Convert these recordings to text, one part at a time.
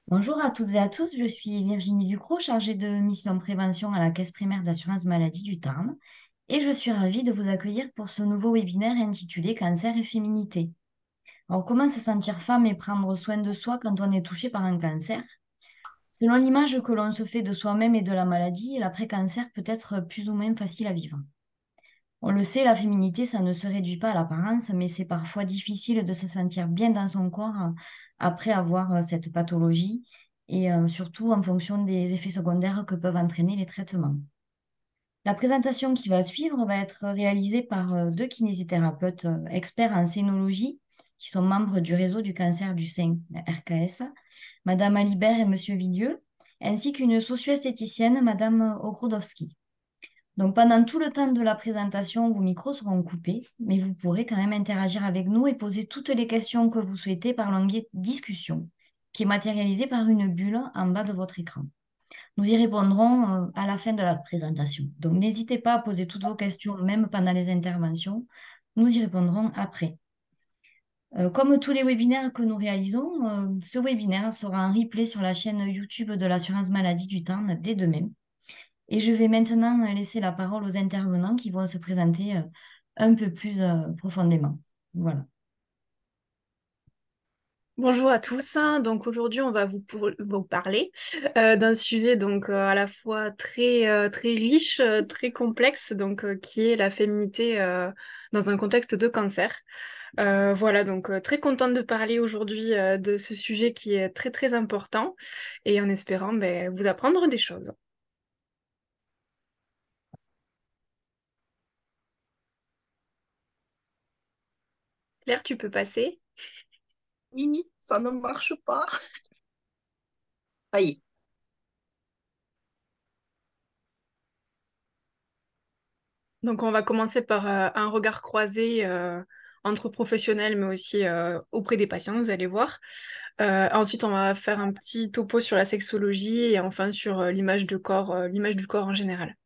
Bonjour à toutes et à tous, je suis Virginie Ducrot, chargée de mission prévention à la Caisse primaire d'assurance maladie du Tarn et je suis ravie de vous accueillir pour ce nouveau webinaire intitulé Cancer et féminité. Alors, comment se sentir femme et prendre soin de soi quand on est touché par un cancer? Selon l'image que l'on se fait de soi-même et de la maladie, l'après-cancer peut être plus ou moins facile à vivre. On le sait, la féminité, ça ne se réduit pas à l'apparence, mais c'est parfois difficile de se sentir bien dans son corps après avoir cette pathologie et surtout en fonction des effets secondaires que peuvent entraîner les traitements. La présentation qui va suivre va être réalisée par deux kinésithérapeutes experts en scénologie qui sont membres du réseau du cancer du sein, la RKS, Madame Alibert et Monsieur Villieu, ainsi qu'une socio-esthéticienne, Madame Ogrodowski. Donc, pendant tout le temps de la présentation, vos micros seront coupés, mais vous pourrez quand même interagir avec nous et poser toutes les questions que vous souhaitez par l'onglet Discussion, qui est matérialisé par une bulle en bas de votre écran. Nous y répondrons à la fin de la présentation. Donc, n'hésitez pas à poser toutes vos questions, même pendant les interventions. Nous y répondrons après. Comme tous les webinaires que nous réalisons, ce webinaire sera en replay sur la chaîne YouTube de l'assurance maladie du temps dès demain. Et je vais maintenant laisser la parole aux intervenants qui vont se présenter un peu plus profondément. Voilà. Bonjour à tous. Donc aujourd'hui, on va vous parler d'un sujet à la fois très riche, très complexe, qui est la féminité dans un contexte de cancer. Voilà, très contente de parler aujourd'hui de ce sujet qui est très important et en espérant vous apprendre des choses. Claire, tu peux passer. Oui, ça ne marche pas. Ça y est. Donc on va commencer par un regard croisé entre professionnels mais aussi auprès des patients, vous allez voir. Ensuite, on va faire un petit topo sur la sexologie et enfin sur l'image du corps en général.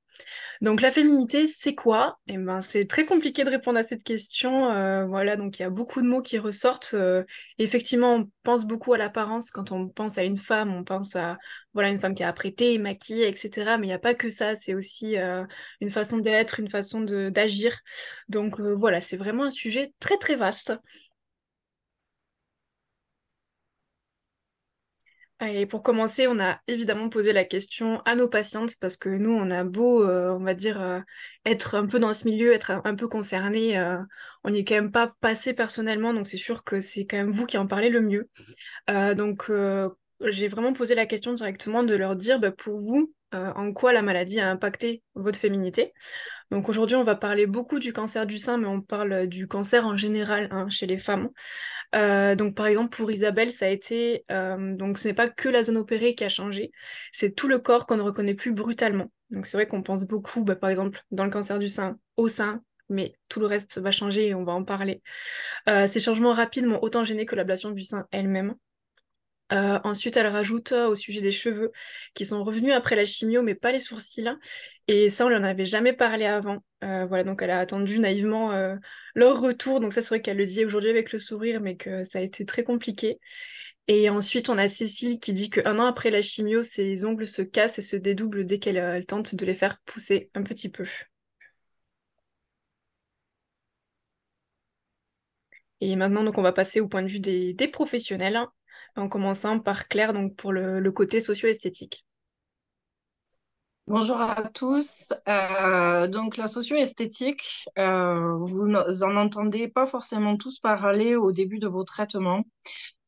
Donc, la féminité, c'est quoi? Eh ben, c'est très compliqué de répondre à cette question. Voilà, donc il y a beaucoup de mots qui ressortent. Effectivement, on pense beaucoup à l'apparence. Quand on pense à une femme, on pense à voilà, une femme qui est apprêtée, maquillée, etc. Mais il n'y a pas que ça. C'est aussi une façon d'être, une façon d'agir. Voilà, c'est vraiment un sujet très vaste. Et pour commencer, on a évidemment posé la question à nos patientes parce que nous, on a beau, on va dire, être un peu dans ce milieu, être un peu concerné, on n'y est quand même pas passé personnellement, donc c'est sûr que c'est quand même vous qui en parlez le mieux. J'ai vraiment posé la question directement de leur dire, pour vous, en quoi la maladie a impacté votre féminité. Donc aujourd'hui, on va parler beaucoup du cancer du sein, mais on parle du cancer en général hein, chez les femmes. Donc par exemple pour Isabelle, ça a été donc ce n'est pas que la zone opérée qui a changé, c'est tout le corps qu'on ne reconnaît plus brutalement. Donc c'est vrai qu'on pense beaucoup, par exemple dans le cancer du sein, au sein, mais tout le reste va changer et on va en parler. Ces changements rapides m'ont autant gêné que l'ablation du sein elle-même. Ensuite, elle rajoute au sujet des cheveux qui sont revenus après la chimio, mais pas les sourcils. Et ça, on n'en avait jamais parlé avant. Voilà, donc elle a attendu naïvement leur retour. Donc ça, c'est vrai qu'elle le dit aujourd'hui avec le sourire, mais que ça a été très compliqué. Et ensuite, on a Cécile qui dit qu'un an après la chimio, ses ongles se cassent et se dédoublent dès qu'elle elle tente de les faire pousser un petit peu. Et maintenant, donc, on va passer au point de vue des professionnels, hein, en commençant par Claire, donc pour le côté socio-esthétique. Bonjour à tous. Donc, la socio-esthétique, vous en entendez pas forcément tous parler au début de vos traitements.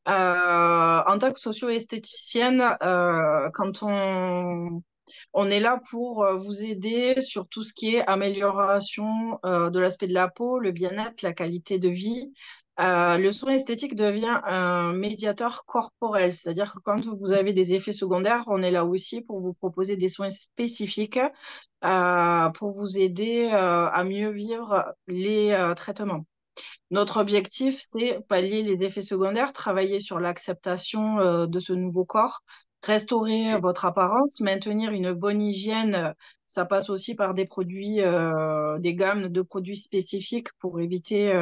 En tant que socio-esthéticienne, quand on est là pour vous aider sur tout ce qui est amélioration de l'aspect de la peau, le bien-être, la qualité de vie. Le soin esthétique devient un médiateur corporel, c'est-à-dire que quand vous avez des effets secondaires, on est là aussi pour vous proposer des soins spécifiques pour vous aider à mieux vivre les traitements. Notre objectif, c'est pallier les effets secondaires, travailler sur l'acceptation de ce nouveau corps, restaurer votre apparence, maintenir une bonne hygiène. Ça passe aussi par des produits, des gammes de produits spécifiques pour éviter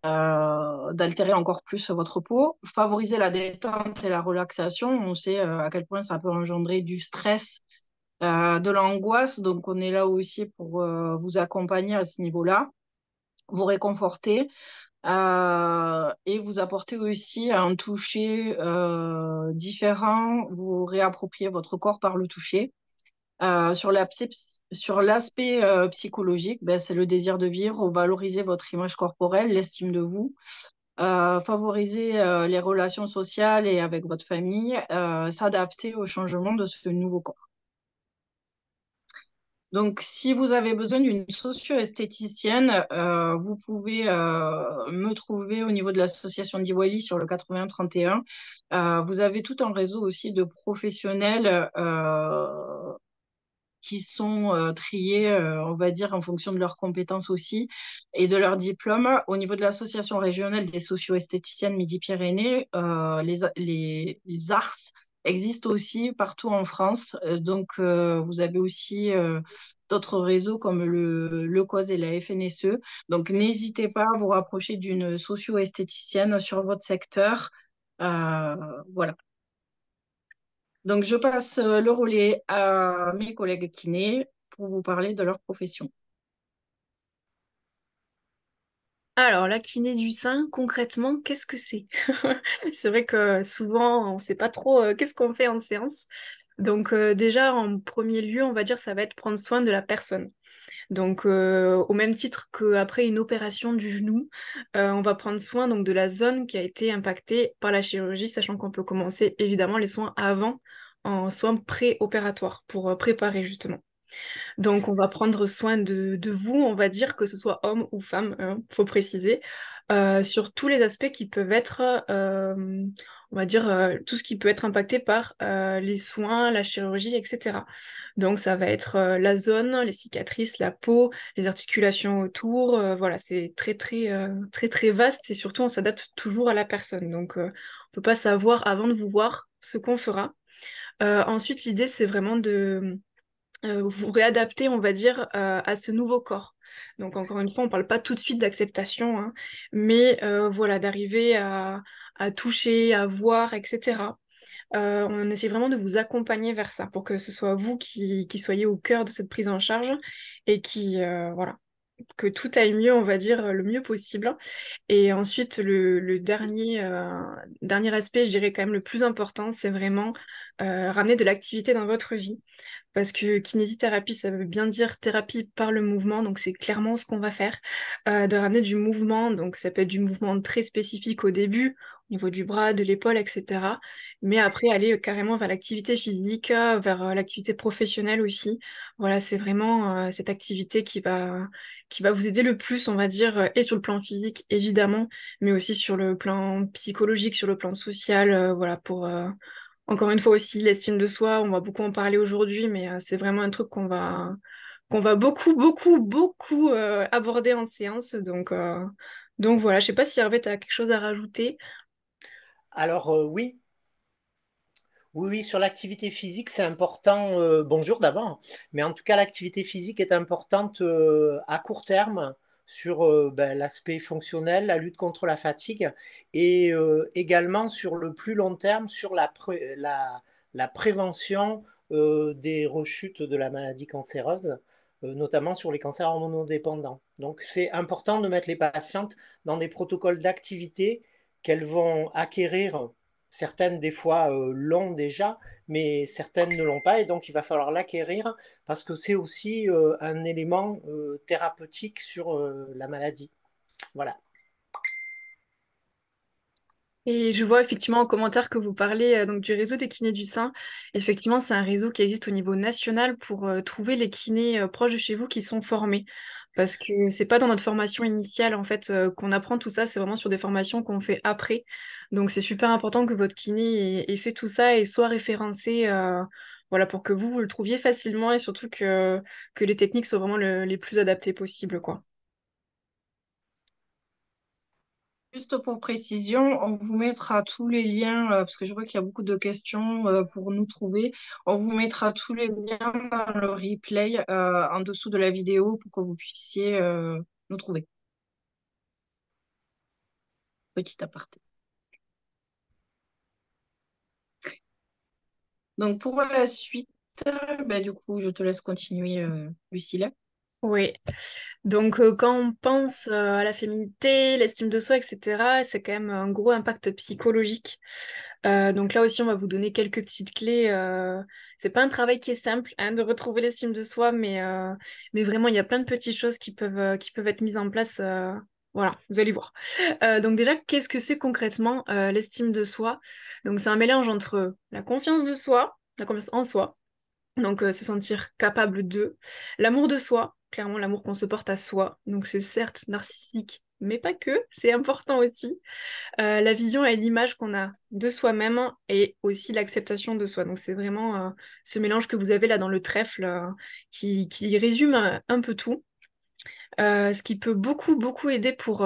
d'altérer encore plus votre peau. Favoriser la détente et la relaxation. On sait à quel point ça peut engendrer du stress, de l'angoisse. Donc, on est là aussi pour vous accompagner à ce niveau-là, vous réconforter et vous apporter aussi un toucher différent. Vous réapproprier votre corps par le toucher. Sur l'aspect psychologique, ben, c'est le désir de vivre, valoriser votre image corporelle, l'estime de vous, favoriser les relations sociales et avec votre famille, s'adapter au changement de ce nouveau corps. Donc, si vous avez besoin d'une socio-esthéticienne, vous pouvez me trouver au niveau de l'association d'Iwali sur le 80 31. Vous avez tout un réseau aussi de professionnels qui sont triés, on va dire, en fonction de leurs compétences aussi et de leurs diplômes. Au niveau de l'association régionale des socio-esthéticiennes Midi-Pyrénées, les ARS existent aussi partout en France. Donc, vous avez aussi d'autres réseaux comme le COS et la FNSE. Donc, n'hésitez pas à vous rapprocher d'une socio-esthéticienne sur votre secteur. Euh, voilà. Donc, je passe le relais à mes collègues kinés pour vous parler de leur profession. Alors, la kiné du sein, concrètement, qu'est-ce que c'est? C'est vrai que souvent, on ne sait pas trop qu'est-ce qu'on fait en séance. Donc, déjà, en premier lieu, on va dire, ça va être prendre soin de la personne. Donc, au même titre qu'après une opération du genou, on va prendre soin donc, de la zone qui a été impactée par la chirurgie, sachant qu'on peut commencer évidemment les soins avant, en soins préopératoires, pour préparer justement. Donc, on va prendre soin de vous, on va dire, que ce soit homme ou femme, faut préciser, sur tous les aspects qui peuvent être, on va dire, tout ce qui peut être impacté par les soins, la chirurgie, etc. Donc, ça va être la zone, les cicatrices, la peau, les articulations autour. Voilà, c'est très, très, très, très vaste et surtout, on s'adapte toujours à la personne. Donc, on ne peut pas savoir avant de vous voir ce qu'on fera. Ensuite, l'idée, c'est vraiment de vous réadapter, on va dire, à ce nouveau corps. Donc encore une fois, on ne parle pas tout de suite d'acceptation, hein, mais voilà, d'arriver à toucher, à voir, etc. On essaie vraiment de vous accompagner vers ça pour que ce soit vous qui soyez au cœur de cette prise en charge et voilà, que tout aille mieux, on va dire, le mieux possible. Et ensuite, le dernier aspect, je dirais quand même le plus important, c'est vraiment ramener de l'activité dans votre vie. Parce que kinésithérapie, ça veut bien dire thérapie par le mouvement, donc c'est clairement ce qu'on va faire. De ramener du mouvement, donc ça peut être du mouvement très spécifique au début, au niveau du bras, de l'épaule, etc. Mais après, aller carrément vers l'activité physique, vers l'activité professionnelle aussi. Voilà, c'est vraiment cette activité qui va vous aider le plus, on va dire, et sur le plan physique, évidemment, mais aussi sur le plan psychologique, sur le plan social, voilà, pour encore une fois aussi, l'estime de soi, on va beaucoup en parler aujourd'hui, mais c'est vraiment un truc qu'on va beaucoup, beaucoup, beaucoup aborder en séance. Donc voilà, je sais pas si Hervé, tu as quelque chose à rajouter. Alors oui, oui, oui, sur l'activité physique, c'est important. Bonjour d'abord, mais en tout cas, l'activité physique est importante à court terme sur ben, l'aspect fonctionnel, la lutte contre la fatigue, et également sur le plus long terme sur la prévention des rechutes de la maladie cancéreuse, notamment sur les cancers hormonodépendants. Donc, c'est important de mettre les patientes dans des protocoles d'activité qu'elles vont acquérir. Certaines, des fois, l'ont déjà, mais certaines ne l'ont pas, et donc il va falloir l'acquérir parce que c'est aussi un élément thérapeutique sur la maladie. Voilà. Et je vois effectivement en commentaire que vous parlez donc du réseau des kinés du sein. Effectivement, c'est un réseau qui existe au niveau national pour trouver les kinés proches de chez vous qui sont formés. Parce que c'est pas dans notre formation initiale en fait qu'on apprend tout ça, c'est vraiment sur des formations qu'on fait après. Donc c'est super important que votre kiné ait fait tout ça et soit référencé, voilà, pour que vous le trouviez facilement et surtout que les techniques soient vraiment les plus adaptées possibles, quoi. Juste pour précision, on vous mettra tous les liens, parce que je vois qu'il y a beaucoup de questions pour nous trouver. On vous mettra tous les liens dans le replay en dessous de la vidéo pour que vous puissiez nous trouver. petit aparté. Donc pour la suite, du coup, je te laisse continuer, Lucilla. Oui. Donc, quand on pense à la féminité, l'estime de soi, etc., c'est quand même un gros impact psychologique. Donc là aussi, on va vous donner quelques petites clés. C'est pas un travail qui est simple hein, de retrouver l'estime de soi, mais vraiment, il y a plein de petites choses qui peuvent être mises en place. Voilà, vous allez voir. Donc déjà, qu'est-ce que c'est concrètement l'estime de soi? Donc c'est un mélange entre la confiance de soi, la confiance en soi, donc se sentir capable de, l'amour de soi, clairement l'amour qu'on se porte à soi, donc c'est certes narcissique, mais pas que, c'est important aussi. La vision et l'image qu'on a de soi-même et aussi l'acceptation de soi. Donc c'est vraiment ce mélange que vous avez là dans le trèfle qui résume un peu tout. Ce qui peut beaucoup aider pour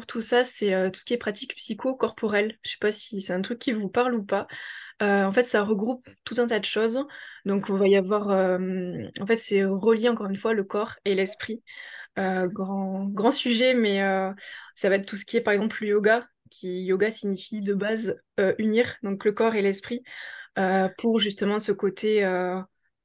tout ça, c'est tout ce qui est pratique psycho-corporelle. Je sais pas si c'est un truc qui vous parle ou pas. En fait, ça regroupe tout un tas de choses. Donc, on va y avoir. En fait, c'est relié encore une fois le corps et l'esprit. Grand sujet, mais ça va être tout ce qui est par exemple le yoga. Yoga signifie de base unir donc le corps et l'esprit pour justement ce côté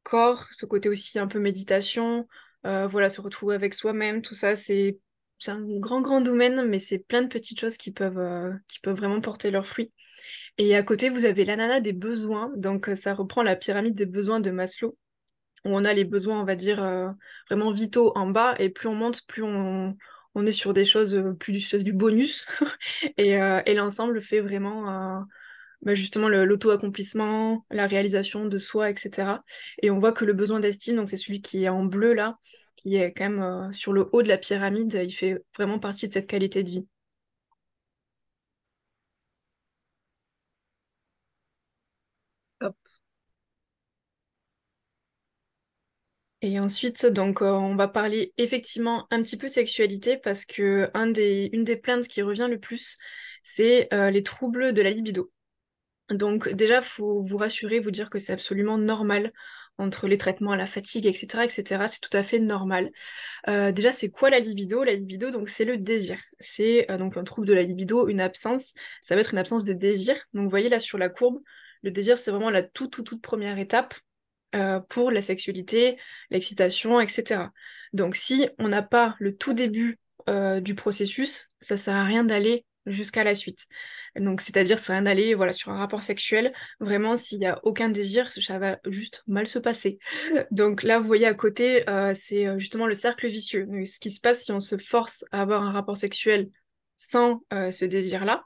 corps, ce côté aussi un peu méditation, voilà, se retrouver avec soi-même, tout ça, c'est un grand domaine, mais c'est plein de petites choses qui peuvent vraiment porter leurs fruits. Et à côté, vous avez l'ananas des besoins, donc ça reprend la pyramide des besoins de Maslow, où on a les besoins, on va dire, vraiment vitaux en bas, et plus on monte, on est sur des choses plus du bonus, et l'ensemble fait vraiment justement l'auto-accomplissement, la réalisation de soi, etc. Et on voit que le besoin d'estime, donc c'est celui qui est en bleu là, qui est quand même sur le haut de la pyramide, il fait vraiment partie de cette qualité de vie. Hop. Et ensuite, donc, on va parler effectivement un petit peu de sexualité parce que une des plaintes qui revient le plus, c'est les troubles de la libido. Donc déjà, faut vous rassurer, vous dire que c'est absolument normal entre les traitements à la fatigue, etc., etc. C'est tout à fait normal. Déjà, c'est quoi la libido? La libido, donc, c'est le désir. C'est donc un trouble de la libido, une absence. Ça va être une absence de désir. Donc, vous voyez là sur la courbe, le désir, c'est vraiment la toute première étape pour la sexualité, l'excitation, etc. Donc, si on n'a pas le tout début du processus, ça sert à rien d'aller jusqu'à la suite. Donc, c'est-à-dire, ça sert à rien d'aller voilà, sur un rapport sexuel. Vraiment, s'il n'y a aucun désir, ça va juste mal se passer. Donc là, vous voyez à côté, c'est justement le cercle vicieux. Donc, ce qui se passe si on se force à avoir un rapport sexuel sans ce désir-là.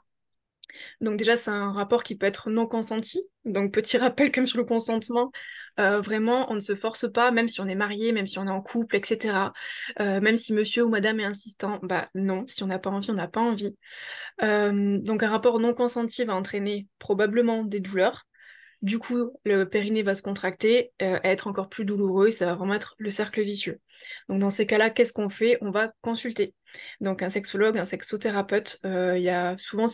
Donc déjà, c'est un rapport qui peut être non consenti. Donc petit rappel comme sur le consentement, vraiment, on ne se force pas, même si on est marié, même si on est en couple, etc. Même si monsieur ou madame est insistant, bah non, si on n'a pas envie, on n'a pas envie. Donc un rapport non consenti va entraîner probablement des douleurs. Du coup, le périnée va se contracter, être encore plus douloureux, et ça va vraiment être le cercle vicieux. Donc dans ces cas-là, qu'est-ce qu'on fait? On va consulter. Donc un sexologue, un sexothérapeute, il y a souvent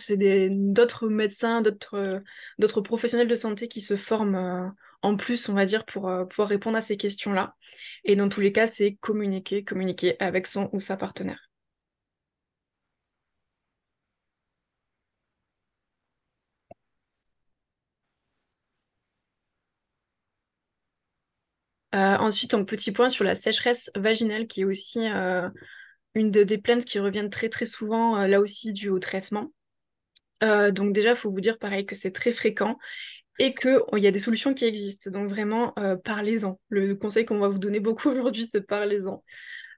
d'autres médecins, d'autres professionnels de santé qui se forment en plus, on va dire, pour pouvoir répondre à ces questions-là. Et dans tous les cas, c'est communiquer avec son ou sa partenaire. Ensuite, donc petit point sur la sécheresse vaginale qui est aussi des plaintes qui reviennent très souvent, là aussi dû au traitement. Donc déjà, il faut vous dire pareil que c'est très fréquent et qu'il y a des solutions qui existent. Donc vraiment, parlez-en. Le conseil qu'on va vous donner beaucoup aujourd'hui, c'est parlez-en.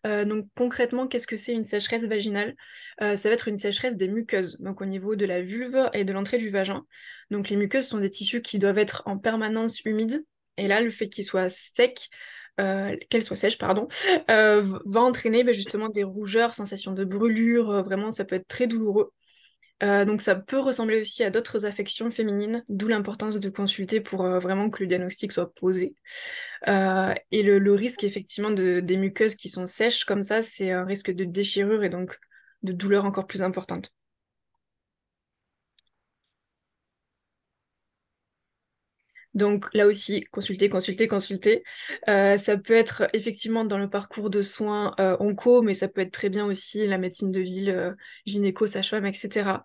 Donc concrètement, qu'est-ce que c'est une sécheresse vaginale? Ça va être une sécheresse des muqueuses, donc au niveau de la vulve et de l'entrée du vagin. Donc les muqueuses sont des tissus qui doivent être en permanence humides. Et là, le fait qu'ils soient secs, qu'elles soient sèches, pardon, va entraîner justement des rougeurs, sensations de brûlure. Vraiment, ça peut être très douloureux. Donc ça peut ressembler aussi à d'autres affections féminines, d'où l'importance de consulter pour vraiment que le diagnostic soit posé. Et le risque effectivement des muqueuses qui sont sèches comme ça, c'est un risque de déchirure et donc de douleur encore plus importante. Donc là aussi, consulter. Ça peut être effectivement dans le parcours de soins onco, mais ça peut être très bien aussi la médecine de ville, gynéco, sage-femme, etc.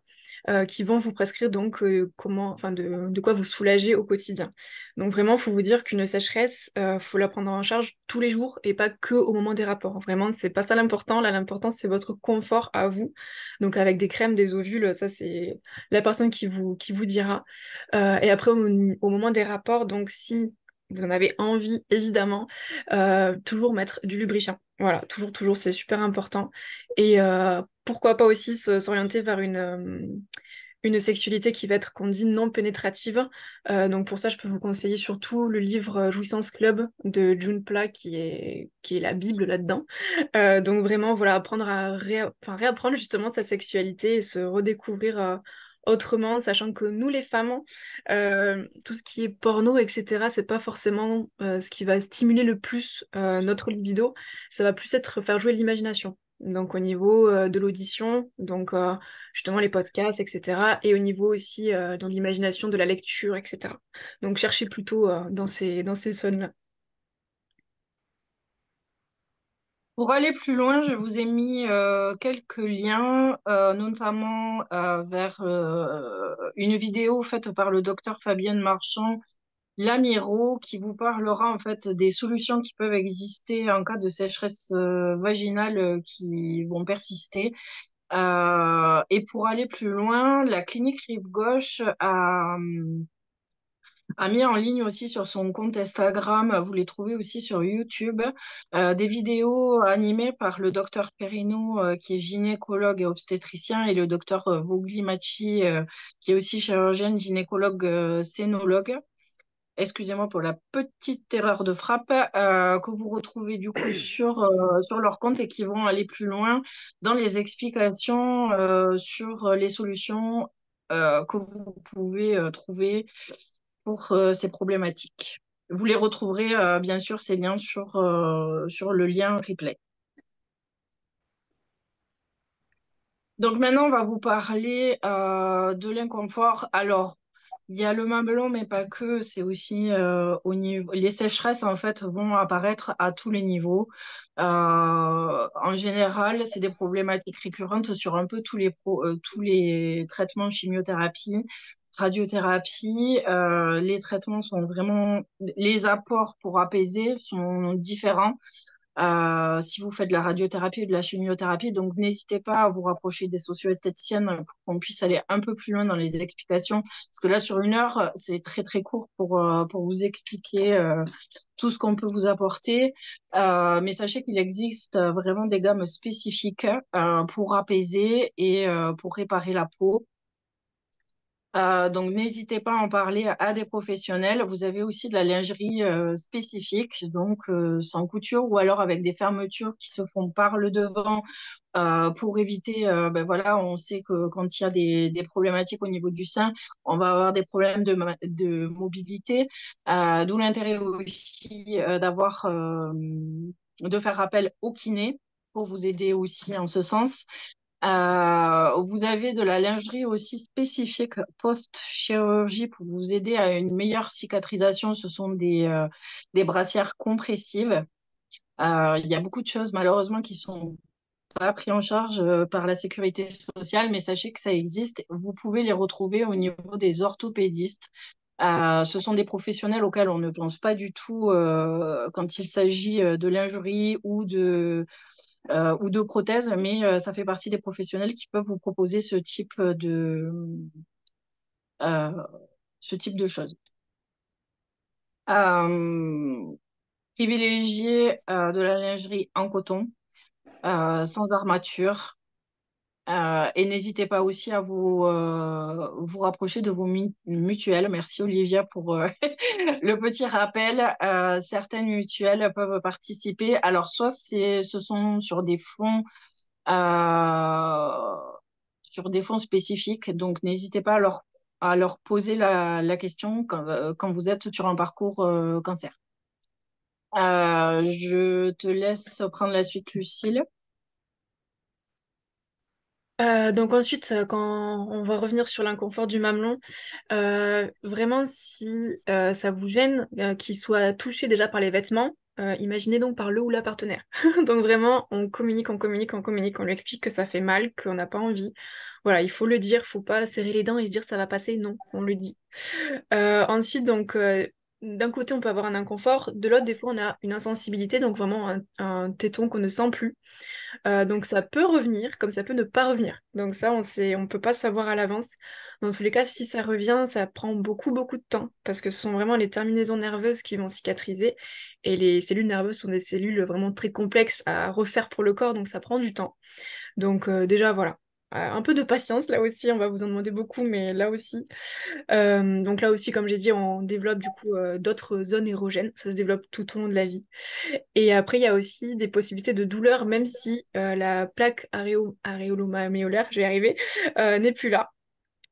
qui vont vous prescrire donc de quoi vous soulager au quotidien. Donc vraiment, il faut vous dire qu'une sécheresse, faut la prendre en charge tous les jours et pas que au moment des rapports. Vraiment, c'est pas ça l'important. Là, l'important, c'est votre confort à vous. Donc avec des crèmes, des ovules, ça c'est la personne qui vous dira. Et après, au moment des rapports, donc si vous en avez envie, évidemment, toujours mettre du lubrifiant. Voilà, toujours, toujours, c'est super important. Et pourquoi pas aussi s'orienter vers une sexualité qui va être, qu'on dit, non pénétrative. Donc pour ça, je peux vous conseiller surtout le livre Jouissance Club de June Pla, qui est la Bible là-dedans. Donc vraiment, voilà, apprendre à réapprendre justement sa sexualité et se redécouvrir autrement, sachant que nous, les femmes, tout ce qui est porno, etc., c'est pas forcément ce qui va stimuler le plus notre libido. Ça va plus être faire jouer l'imagination. Donc au niveau de l'audition, donc justement les podcasts, etc. Et au niveau aussi dans l'imagination de la lecture, etc. Donc cherchez plutôt dans ces zones-là. Pour aller plus loin, je vous ai mis quelques liens, notamment vers une vidéo faite par le docteur Fabienne Marchand Lamiro, qui vous parlera en fait des solutions qui peuvent exister en cas de sécheresse vaginale qui vont persister. Et pour aller plus loin, la clinique Rive Gauche a mis en ligne aussi sur son compte Instagram, vous les trouvez aussi sur YouTube, des vidéos animées par le docteur Perrino, qui est gynécologue et obstétricien, et le docteur Vogli Machi, qui est aussi chirurgienne, gynécologue, scénologue. Excusez-moi pour la petite erreur de frappe, que vous retrouvez du coup sur leur compte et qui vont aller plus loin dans les explications sur les solutions que vous pouvez trouver pour ces problématiques. Vous les retrouverez bien sûr ces liens sur le lien replay. Donc maintenant, on va vous parler de l'inconfort. Alors, il y a le mamelon, mais pas que. C'est aussi au niveau. Les sécheresses, en fait, vont apparaître à tous les niveaux. En général, c'est des problématiques récurrentes sur un peu tous les traitements chimiothérapie, radiothérapie. Les traitements sont vraiment. Les apports pour apaiser sont différents si vous faites de la radiothérapie ou de la chimiothérapie. Donc, n'hésitez pas à vous rapprocher des socio-esthéticiennes pour qu'on puisse aller un peu plus loin dans les explications. Parce que là, sur 1 heure, c'est très, très court pour vous expliquer tout ce qu'on peut vous apporter. Mais sachez qu'il existe vraiment des gammes spécifiques pour apaiser et pour réparer la peau. Donc, n'hésitez pas à en parler à des professionnels. Vous avez aussi de la lingerie spécifique, donc sans couture ou alors avec des fermetures qui se font par le devant pour éviter, ben voilà, on sait que quand il y a des problématiques au niveau du sein, on va avoir des problèmes de mobilité, d'où l'intérêt aussi de faire appel au kiné pour vous aider aussi en ce sens. Vous avez de la lingerie aussi spécifique post-chirurgie pour vous aider à une meilleure cicatrisation. Ce sont des brassières compressives. Il y a beaucoup de choses malheureusement qui sont pas prises en charge par la sécurité sociale, mais sachez que ça existe. Vous pouvez les retrouver au niveau des orthopédistes. Ce sont des professionnels auxquels on ne pense pas du tout quand il s'agit de lingerie ou de prothèses, mais ça fait partie des professionnels qui peuvent vous proposer euh, ce type de choses. Euh, Privilégiez de la lingerie en coton, sans armature. Et n'hésitez pas aussi à vous rapprocher de vos mutuelles. Merci Olivia pour le petit rappel. Certaines mutuelles peuvent participer. Alors, soit ce sont euh, sur des fonds spécifiques, donc n'hésitez pas à leur poser la question quand vous êtes sur un parcours cancer. Je te laisse prendre la suite, Lucille. Donc ensuite, quand on va revenir sur l'inconfort du mamelon, vraiment si ça vous gêne qu'il soit touché déjà par les vêtements, imaginez donc par le ou la partenaire. Donc vraiment, on communique, on communique, on communique, on lui explique que ça fait mal, qu'on n'a pas envie. Voilà, il faut le dire, faut pas serrer les dents et se dire ça va passer. Non, on le dit. Ensuite, donc, d'un côté, on peut avoir un inconfort, de l'autre, des fois, on a une insensibilité, donc vraiment un téton qu'on ne sent plus. Donc, ça peut revenir, comme ça peut ne pas revenir. Donc, ça, on peut pas savoir à l'avance. Dans tous les cas, si ça revient, ça prend beaucoup, beaucoup de temps, parce que ce sont vraiment les terminaisons nerveuses qui vont cicatriser. Et les cellules nerveuses sont des cellules vraiment très complexes à refaire pour le corps, donc ça prend du temps. Donc, déjà, voilà. Un peu de patience, là aussi, on va vous en demander beaucoup, mais là aussi. Donc là aussi, comme j'ai dit, on développe du coup d'autres zones érogènes. Ça se développe tout au long de la vie. Et après, il y a aussi des possibilités de douleur, même si la plaque aréolo-malléolaire, je vais y arriver, n'est plus là.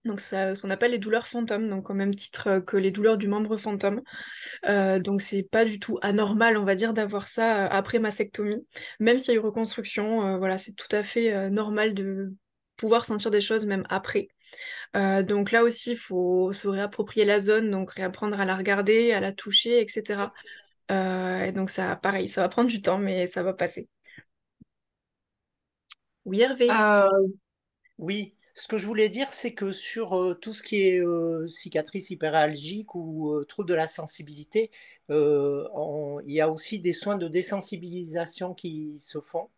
Donc ça, ce qu'on appelle les douleurs fantômes, donc au même titre que les douleurs du membre fantôme. Donc c'est pas du tout anormal, on va dire, d'avoir ça après mastectomie. Même s'il y a eu reconstruction, voilà, c'est tout à fait normal de pouvoir sentir des choses même après. Donc là aussi, il faut se réapproprier la zone, donc réapprendre à la regarder, à la toucher, etc. Et donc ça, pareil, ça va prendre du temps, mais ça va passer. Oui, Hervé. Euh, Oui, ce que je voulais dire, c'est que sur tout ce qui est cicatrice hyperalgique ou trouble de la sensibilité, il y a aussi des soins de désensibilisation qui se font.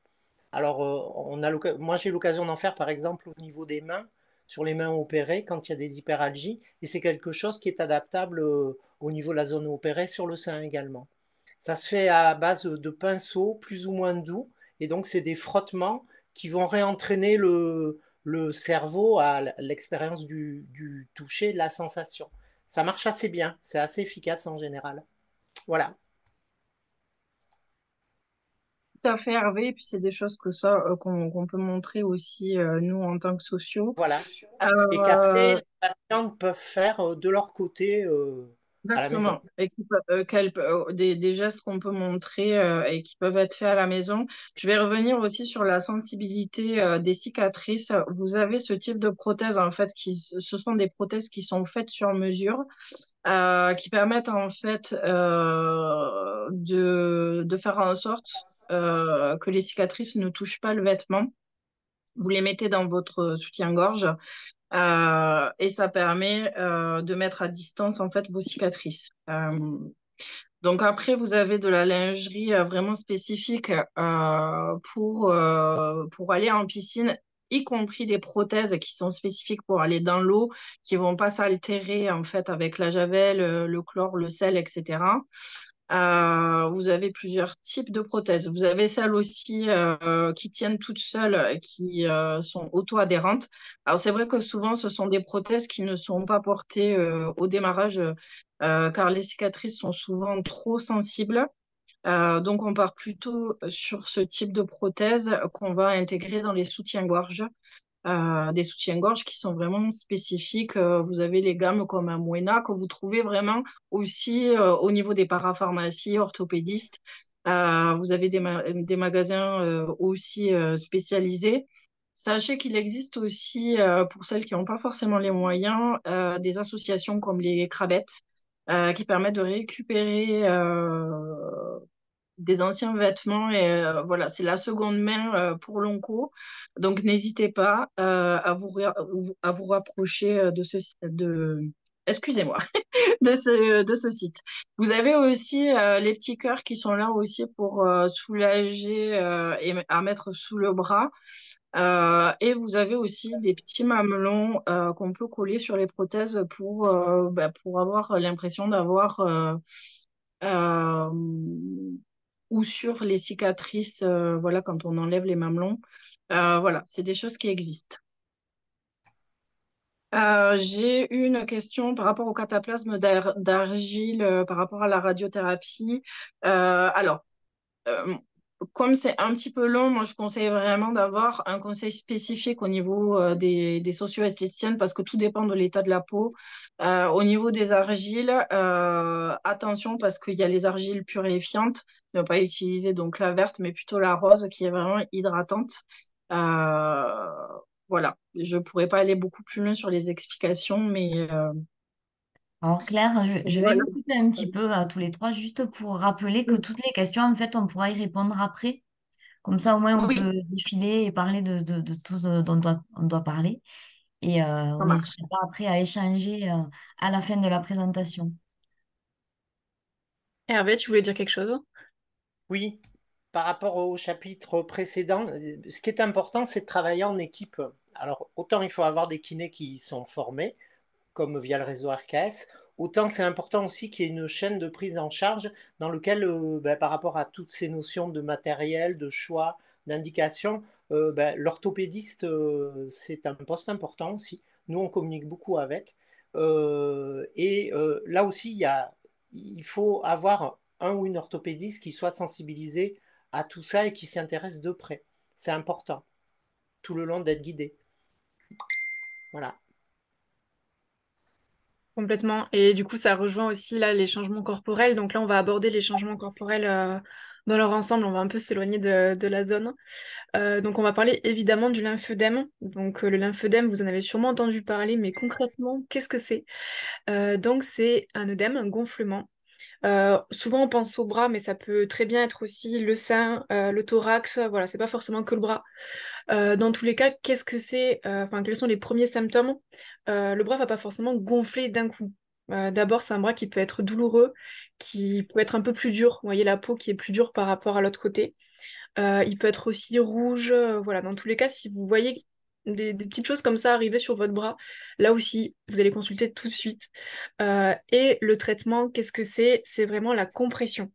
Alors, moi, j'ai l'occasion d'en faire, par exemple, au niveau des mains, sur les mains opérées, quand il y a des hyperalgies, et c'est quelque chose qui est adaptable au niveau de la zone opérée sur le sein également. Ça se fait à base de pinceaux plus ou moins doux, et donc c'est des frottements qui vont réentraîner le cerveau à l'expérience du toucher, de la sensation. Ça marche assez bien, c'est assez efficace en général. Voilà, Tout à fait, Hervé. Et puis, c'est des choses qu'on peut montrer aussi, nous, en tant que sociaux. voilà. Et qu'après, Euh, les patients peuvent faire de leur côté à la maison. Exactement. Et des gestes qu'on peut montrer et qui peuvent être faits à la maison. Je vais revenir aussi sur la sensibilité des cicatrices. Vous avez ce type de prothèses, en fait, ce sont des prothèses qui sont faites sur mesure, qui permettent, en fait, de faire en sorte que les cicatrices ne touchent pas le vêtement. Vous les mettez dans votre soutien-gorge et ça permet de mettre à distance en fait vos cicatrices. Donc après, vous avez de la lingerie vraiment spécifique pour aller en piscine, y compris des prothèses qui sont spécifiques pour aller dans l'eau, qui vont pas s'altérer en fait avec la javel, le chlore, le sel, etc. Vous avez plusieurs types de prothèses. Vous avez celles aussi qui tiennent toutes seules, qui sont auto-adhérentes. Alors c'est vrai que souvent ce sont des prothèses qui ne sont pas portées au démarrage car les cicatrices sont souvent trop sensibles. Donc on part plutôt sur ce type de prothèse qu'on va intégrer dans les soutiens-gorge des soutiens-gorge qui sont vraiment spécifiques. Vous avez les gammes comme un Moena que vous trouvez vraiment aussi au niveau des parapharmacies, orthopédistes. Vous avez des magasins aussi spécialisés. Sachez qu'il existe aussi, pour celles qui n'ont pas forcément les moyens, des associations comme les Crabettes qui permettent de récupérer des anciens vêtements et voilà, c'est la seconde main pour l'onco. Donc n'hésitez pas à vous rapprocher excusez-moi, de ce site. Vous avez aussi les petits cœurs qui sont là aussi pour soulager et à mettre sous le bras. Et vous avez aussi des petits mamelons qu'on peut coller sur les prothèses pour avoir l'impression d'avoir euh, ou sur les cicatrices, voilà, quand on enlève les mamelons. Voilà, c'est des choses qui existent. J'ai eu une question par rapport au cataplasme d'argile, par rapport à la radiothérapie. Alors, euh, comme c'est un petit peu long, moi je conseille vraiment d'avoir un conseil spécifique au niveau des socio-esthéticiennes parce que tout dépend de l'état de la peau. Au niveau des argiles, attention parce qu'il y a les argiles purifiantes, ne pas utiliser donc la verte mais plutôt la rose qui est vraiment hydratante. Euh, voilà, je pourrais pas aller beaucoup plus loin sur les explications, mais Alors Claire, je vais voilà. vous couper un petit peu à tous les trois, juste pour rappeler que toutes les questions, en fait, on pourra y répondre après. Comme ça, au moins, on Oui, peut défiler et parler de tout ce dont on doit parler. Et on ça marche. n'hésitera pas après à échanger à la fin de la présentation. Hervé, tu voulais dire quelque chose? Oui, par rapport au chapitre précédent, ce qui est important, c'est de travailler en équipe. Alors, autant il faut avoir des kinés qui sont formés, comme via le réseau RKS, autant c'est important aussi qu'il y ait une chaîne de prise en charge dans lequel, ben, par rapport à toutes ces notions de matériel, de choix, d'indication, ben, l'orthopédiste, c'est un poste important aussi. Nous, on communique beaucoup avec. Là aussi, il faut avoir un ou une orthopédiste qui soit sensibilisé à tout ça et qui s'y intéresse de près. C'est important, tout le long d'être guidé. Voilà. Complètement. Et du coup, ça rejoint aussi là les changements corporels. Donc là, on va aborder les changements corporels dans leur ensemble. On va un peu s'éloigner de la zone. Donc on va parler évidemment du lymphœdème. Donc le lymphœdème, vous en avez sûrement entendu parler, mais concrètement, qu'est-ce que c'est? Donc c'est un œdème, un gonflement. Souvent on pense au bras, mais ça peut très bien être aussi le sein, le thorax. Voilà, c'est pas forcément que le bras. Dans tous les cas, qu'est-ce que c'est, enfin, quels sont les premiers symptômes? Le bras va pas forcément gonfler d'un coup. D'abord, c'est un bras qui peut être douloureux, qui peut être un peu plus dur. Vous voyez la peau qui est plus dure par rapport à l'autre côté. Il peut être aussi rouge. Voilà, dans tous les cas, si vous voyez des petites choses comme ça arriver sur votre bras, là aussi, vous allez consulter tout de suite. Et le traitement, qu'est-ce que c'est? C'est vraiment la compression.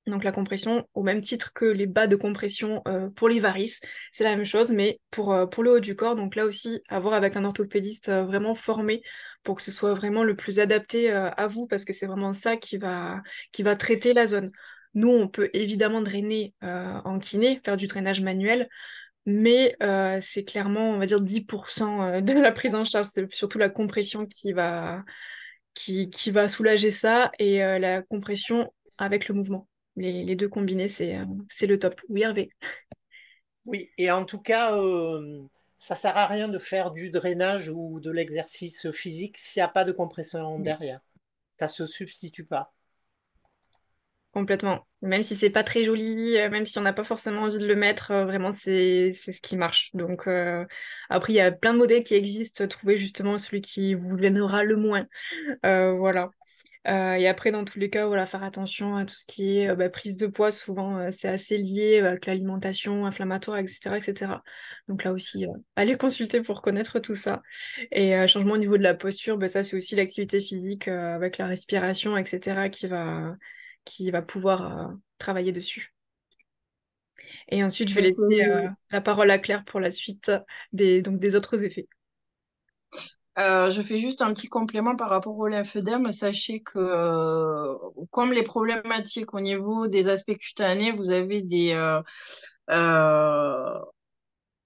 Donc la compression, au même titre que les bas de compression pour les varices, c'est la même chose, mais pour le haut du corps. Donc là aussi, à voir avec un orthopédiste vraiment formé pour que ce soit vraiment le plus adapté à vous, parce que c'est vraiment ça qui va traiter la zone. Nous, on peut évidemment drainer en kiné, faire du drainage manuel, mais c'est clairement, on va dire, 10% de la prise en charge. C'est surtout la compression qui va soulager ça et la compression avec le mouvement. Les deux combinés, c'est le top. Oui, Hervé. Oui, et en tout cas, ça sert à rien de faire du drainage ou de l'exercice physique s'il n'y a pas de compression derrière. Ça se substitue pas. Complètement. Même si c'est pas très joli, même si on n'a pas forcément envie de le mettre, vraiment c'est ce qui marche. Donc après il y a plein de modèles qui existent, trouvez justement celui qui vous gênera le moins. Voilà. Et après, dans tous les cas, voilà, faire attention à tout ce qui est prise de poids. Souvent, c'est assez lié avec l'alimentation inflammatoire, etc., etc. Donc là aussi, allez consulter pour connaître tout ça. Et changement au niveau de la posture, ça, c'est aussi l'activité physique avec la respiration, etc., qui va pouvoir travailler dessus. Et ensuite, je vais Je laisser fais, la parole à Claire pour la suite donc des autres effets. je fais juste un petit complément par rapport au lymphodème. Sachez que, comme les problématiques au niveau des aspects cutanés, vous avez euh,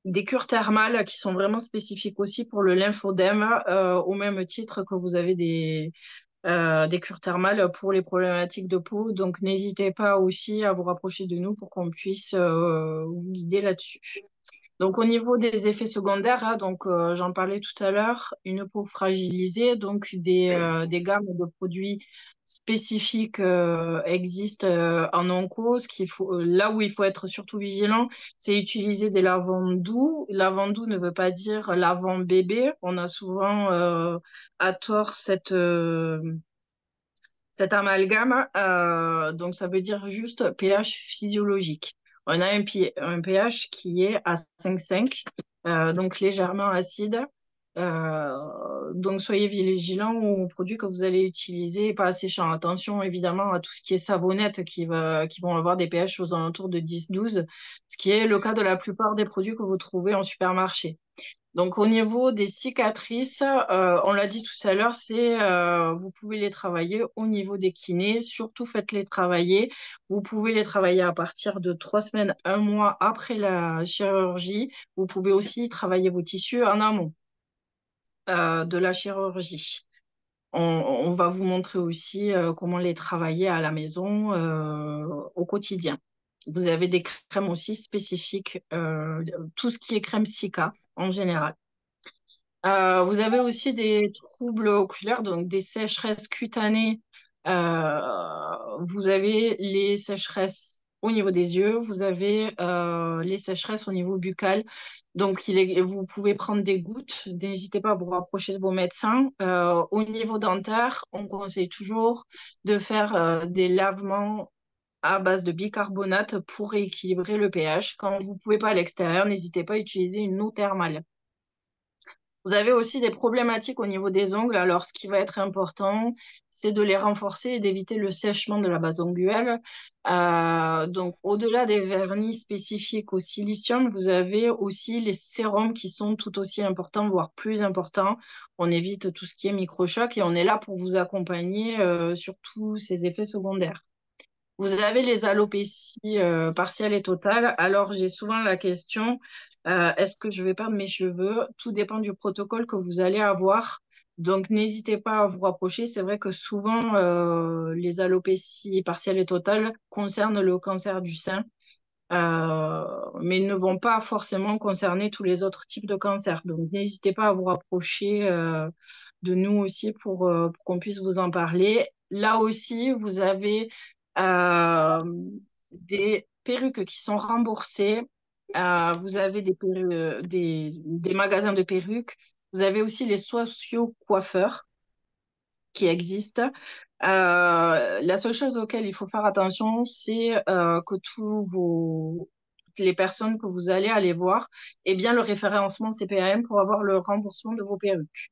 des cures thermales qui sont vraiment spécifiques aussi pour le lymphodème, au même titre que vous avez des cures thermales pour les problématiques de peau. Donc, n'hésitez pas aussi à vous rapprocher de nous pour qu'on puisse vous guider là-dessus. Donc, au niveau des effets secondaires, hein, donc j'en parlais tout à l'heure, une peau fragilisée, donc des gammes de produits spécifiques existent en onco. Là où il faut être surtout vigilant, c'est utiliser des lavants doux. Lavant doux ne veut pas dire lavant bébé. On a souvent à tort cet amalgame, donc ça veut dire juste pH physiologique. On a un pH qui est à 5,5, donc légèrement acide. Donc soyez vigilants aux produits que vous allez utiliser, pas asséchants. Attention évidemment à tout ce qui est savonnette qui vont avoir des pH aux alentours de 10-12, ce qui est le cas de la plupart des produits que vous trouvez en supermarché. Donc au niveau des cicatrices, on l'a dit tout à l'heure, vous pouvez les travailler au niveau des kinés, surtout faites-les travailler. Vous pouvez les travailler à partir de 3 semaines, un mois après la chirurgie. Vous pouvez aussi travailler vos tissus en amont de la chirurgie. On va vous montrer aussi comment les travailler à la maison au quotidien. Vous avez des crèmes aussi spécifiques, tout ce qui est crème Cica en général. Vous avez aussi des troubles oculaires, donc des sécheresses cutanées. Vous avez les sécheresses au niveau des yeux, vous avez les sécheresses au niveau buccal. Donc, vous pouvez prendre des gouttes. N'hésitez pas à vous rapprocher de vos médecins. Au niveau dentaire, on conseille toujours de faire des lavements à base de bicarbonate pour rééquilibrer le pH. Quand vous ne pouvez pas à l'extérieur, n'hésitez pas à utiliser une eau thermale. Vous avez aussi des problématiques au niveau des ongles. Alors, ce qui va être important, c'est de les renforcer et d'éviter le sèchement de la base ongulaire. Donc, au-delà des vernis spécifiques au silicium, vous avez aussi les sérums qui sont tout aussi importants, voire plus importants. On évite tout ce qui est microchoc et on est là pour vous accompagner sur tous ces effets secondaires. Vous avez les alopécies partielles et totales. Alors, j'ai souvent la question, est-ce que je vais perdre mes cheveux? Tout dépend du protocole que vous allez avoir. Donc, n'hésitez pas à vous rapprocher. C'est vrai que souvent, les alopécies partielles et totales concernent le cancer du sein, mais ne vont pas forcément concerner tous les autres types de cancers. Donc, n'hésitez pas à vous rapprocher de nous aussi pour qu'on puisse vous en parler. Là aussi, vous avez euh, des perruques qui sont remboursées. Vous avez des magasins de perruques. Vous avez aussi les socio-coiffeurs qui existent. La seule chose auquel il faut faire attention, c'est que toutes les personnes que vous allez aller voir aient bien le référencement CPAM pour avoir le remboursement de vos perruques.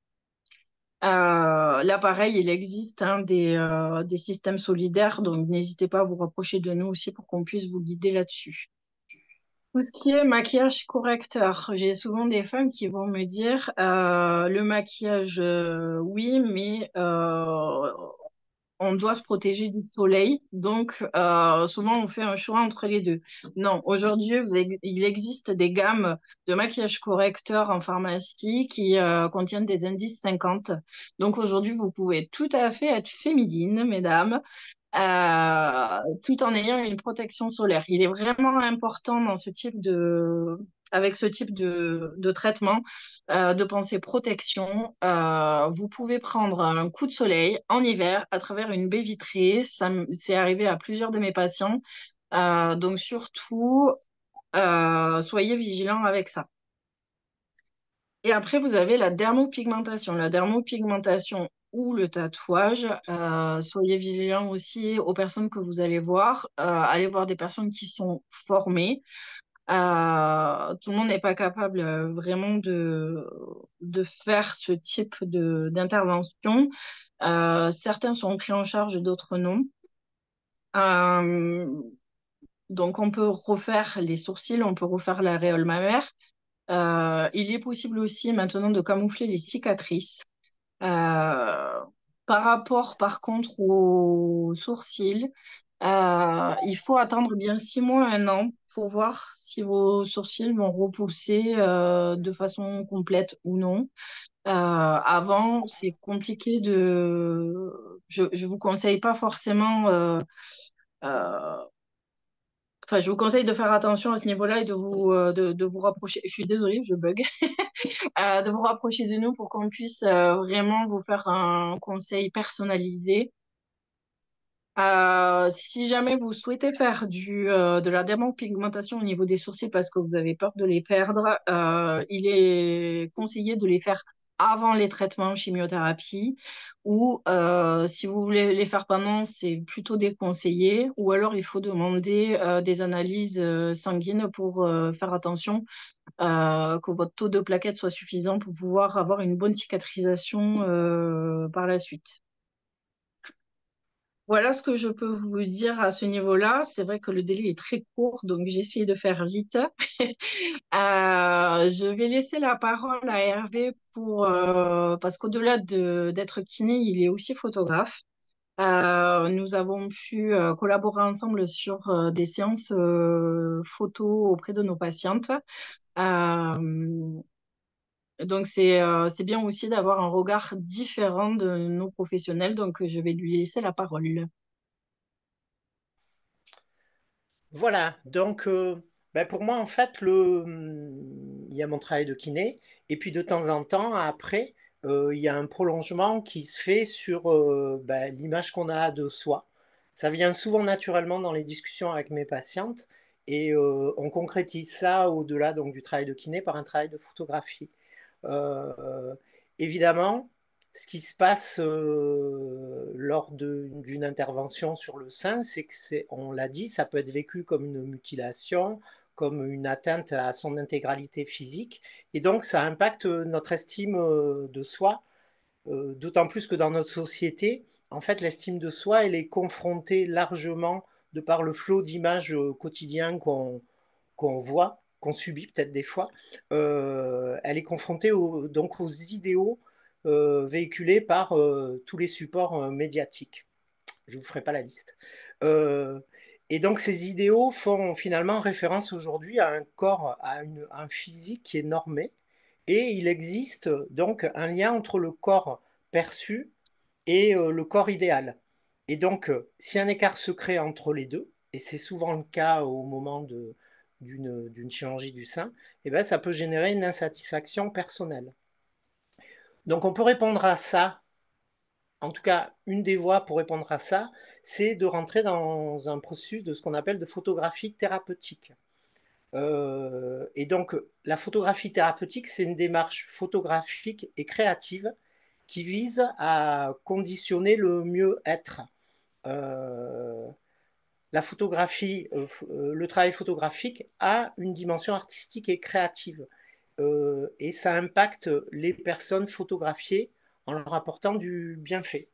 Là, pareil, il existe des systèmes solidaires, donc n'hésitez pas à vous rapprocher de nous aussi pour qu'on puisse vous guider là-dessus. Tout ce qui est maquillage correcteur, j'ai souvent des femmes qui vont me dire le maquillage, oui, mais on doit se protéger du soleil. Donc, souvent, on fait un choix entre les deux. Non, aujourd'hui, il existe des gammes de maquillage correcteur en pharmacie qui contiennent des indices 50. Donc, aujourd'hui, vous pouvez tout à fait être féminine, mesdames, tout en ayant une protection solaire. Il est vraiment important dans avec ce type de traitement, de penser protection. Vous pouvez prendre un coup de soleil en hiver à travers une baie vitrée. C'est arrivé à plusieurs de mes patients. Donc surtout, soyez vigilants avec ça. Et après, vous avez la dermopigmentation. La dermopigmentation ou le tatouage. Soyez vigilants aussi aux personnes que vous allez voir. Allez voir des personnes qui sont formées. Tout le monde n'est pas capable vraiment de faire ce type d'intervention. Certains sont pris en charge, d'autres non. Euh, donc, on peut refaire les sourcils, on peut refaire l'aréole mammaire. Il est possible aussi maintenant de camoufler les cicatrices. Euh, Par rapport, par contre, aux sourcils, il faut attendre bien 6 mois, 1 an pour voir si vos sourcils vont repousser de façon complète ou non. Avant, c'est compliqué Je vous conseille pas forcément. Euh, Enfin, je vous conseille de faire attention à ce niveau-là et de vous rapprocher. Je suis désolée, je bug. De vous rapprocher de nous pour qu'on puisse vraiment vous faire un conseil personnalisé. Si jamais vous souhaitez faire de la dermopigmentation au niveau des sourcils parce que vous avez peur de les perdre, il est conseillé de les faire avant les traitements chimiothérapie ou si vous voulez les faire pendant, c'est plutôt déconseillé ou alors il faut demander des analyses sanguines pour faire attention que votre taux de plaquettes soit suffisant pour pouvoir avoir une bonne cicatrisation par la suite. Voilà ce que je peux vous dire à ce niveau-là. C'est vrai que le délai est très court, donc j'ai essayé de faire vite. Je vais laisser la parole à Hervé parce qu'au-delà d'être kiné, il est aussi photographe. Nous avons pu collaborer ensemble sur des séances photos auprès de nos patientes. Euh, donc c'est bien aussi d'avoir un regard différent de nos professionnels. Donc je vais lui laisser la parole. Voilà, donc ben, pour moi, en fait, il y a mon travail de kiné, et puis de temps en temps, après, il y a un prolongement qui se fait sur ben, l'image qu'on a de soi. Ça vient souvent naturellement dans les discussions avec mes patientes et on concrétise ça au-delà donc, du travail de kiné par un travail de photographie. Euh, Évidemment, ce qui se passe lors d'une intervention sur le sein, c'est que on l'a dit, ça peut être vécu comme une mutilation, comme une atteinte à son intégralité physique, et donc ça impacte notre estime de soi, d'autant plus que dans notre société, en fait, l'estime de soi, elle est confrontée largement de par le flot d'images quotidiens qu'on voit, qu'on subit peut-être des fois, elle est confrontée donc aux idéaux véhiculés par tous les supports médiatiques. Je ne vous ferai pas la liste. Euh, et donc ces idéaux font finalement référence aujourd'hui à un corps, à un physique qui est normé. Et il existe donc un lien entre le corps perçu et le corps idéal. Et donc, si un écart se crée entre les deux, et c'est souvent le cas au moment d'une chirurgie du sein, eh ben, ça peut générer une insatisfaction personnelle. Donc on peut répondre à ça, en tout cas une des voies pour répondre à ça, c'est de rentrer dans un processus de ce qu'on appelle de photographie thérapeutique. Et donc la photographie thérapeutique, c'est une démarche photographique et créative qui vise à conditionner le mieux-être. Euh, la photographie, le travail photographique a une dimension artistique et créative. Et ça impacte les personnes photographiées en leur apportant du bienfait.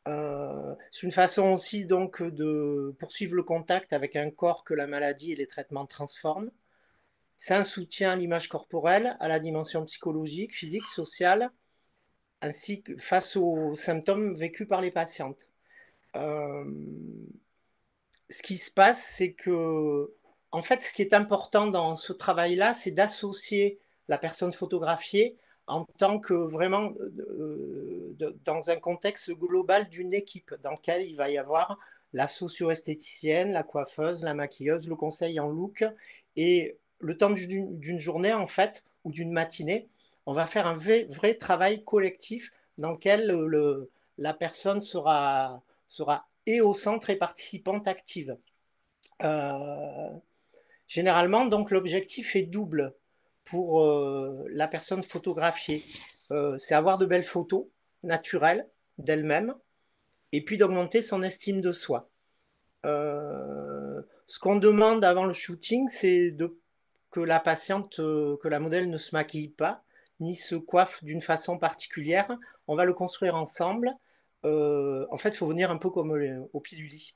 C'est une façon aussi donc de poursuivre le contact avec un corps que la maladie et les traitements transforment. C'est un soutien à l'image corporelle, à la dimension psychologique, physique, sociale, ainsi que face aux symptômes vécus par les patientes. Euh, Ce qui se passe, c'est que, en fait, ce qui est important dans ce travail-là, c'est d'associer la personne photographiée en tant que vraiment dans un contexte global d'une équipe dans lequel il va y avoir la socio-esthéticienne, la coiffeuse, la maquilleuse, le conseil en look. Et le temps d'une journée, en fait, ou d'une matinée, on va faire un vrai travail collectif dans lequel la personne sera et au centre et participante active. Euh, Généralement, donc, l'objectif est double pour la personne photographiée. C'est avoir de belles photos naturelles d'elle-même et puis d'augmenter son estime de soi. Ce qu'on demande avant le shooting, c'est que la patiente, que la modèle ne se maquille pas, ni se coiffe d'une façon particulière. On va le construire ensemble. En fait, il faut venir un peu comme au pied du lit.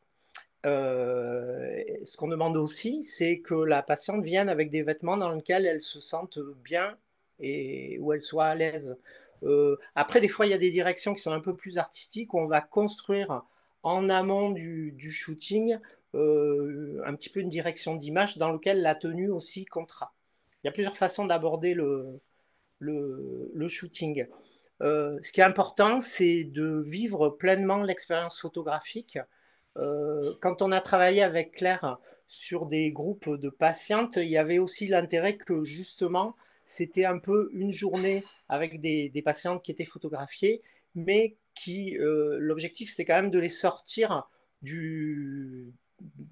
Ce qu'on demande aussi, c'est que la patiente vienne avec des vêtements dans lesquels elle se sente bien et où elle soit à l'aise. Après, des fois, il y a des directions qui sont un peu plus artistiques où on va construire en amont du shooting un petit peu une direction d'image dans laquelle la tenue aussi comptera. Il y a plusieurs façons d'aborder le shooting. Ce qui est important, c'est de vivre pleinement l'expérience photographique. Quand on a travaillé avec Claire sur des groupes de patientes, il y avait aussi l'intérêt que justement, c'était un peu une journée avec des patientes qui étaient photographiées, mais qui, l'objectif, c'était quand même de les sortir du,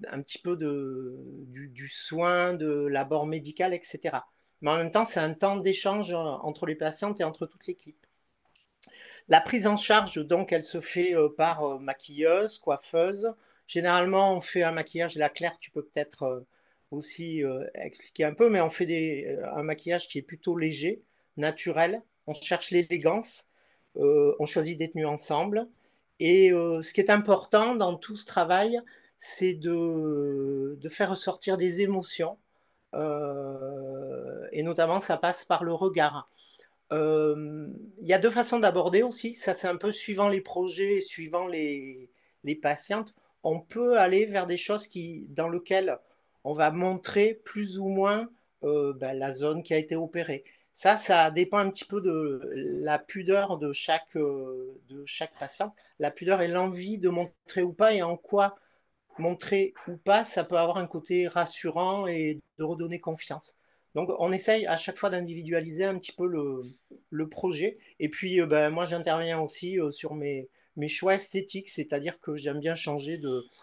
un petit peu du soin, de l'abord médical, etc. Mais en même temps, c'est un temps d'échange entre les patientes et entre toute l'équipe. La prise en charge, donc, elle se fait par maquilleuse, coiffeuse. Généralement, on fait un maquillage. La Claire, tu peux peut-être aussi expliquer un peu, mais on fait un maquillage qui est plutôt léger, naturel. On cherche l'élégance. On choisit des tenues ensemble. Et ce qui est important dans tout ce travail, c'est de faire ressortir des émotions. Et notamment, ça passe par le regard. Il y a deux façons d'aborder aussi. Ça, c'est un peu suivant les projets, suivant les patientes. On peut aller vers des choses dans lesquelles on va montrer plus ou moins ben, la zone qui a été opérée. Ça dépend un petit peu de la pudeur de chaque patient. La pudeur et l'envie de montrer ou pas et en quoi montrer ou pas, ça peut avoir un côté rassurant et de redonner confiance. Donc, on essaye à chaque fois d'individualiser un petit peu le projet. Et puis, ben, moi, j'interviens aussi sur mes choix esthétiques, c'est-à-dire que j'aime bien changer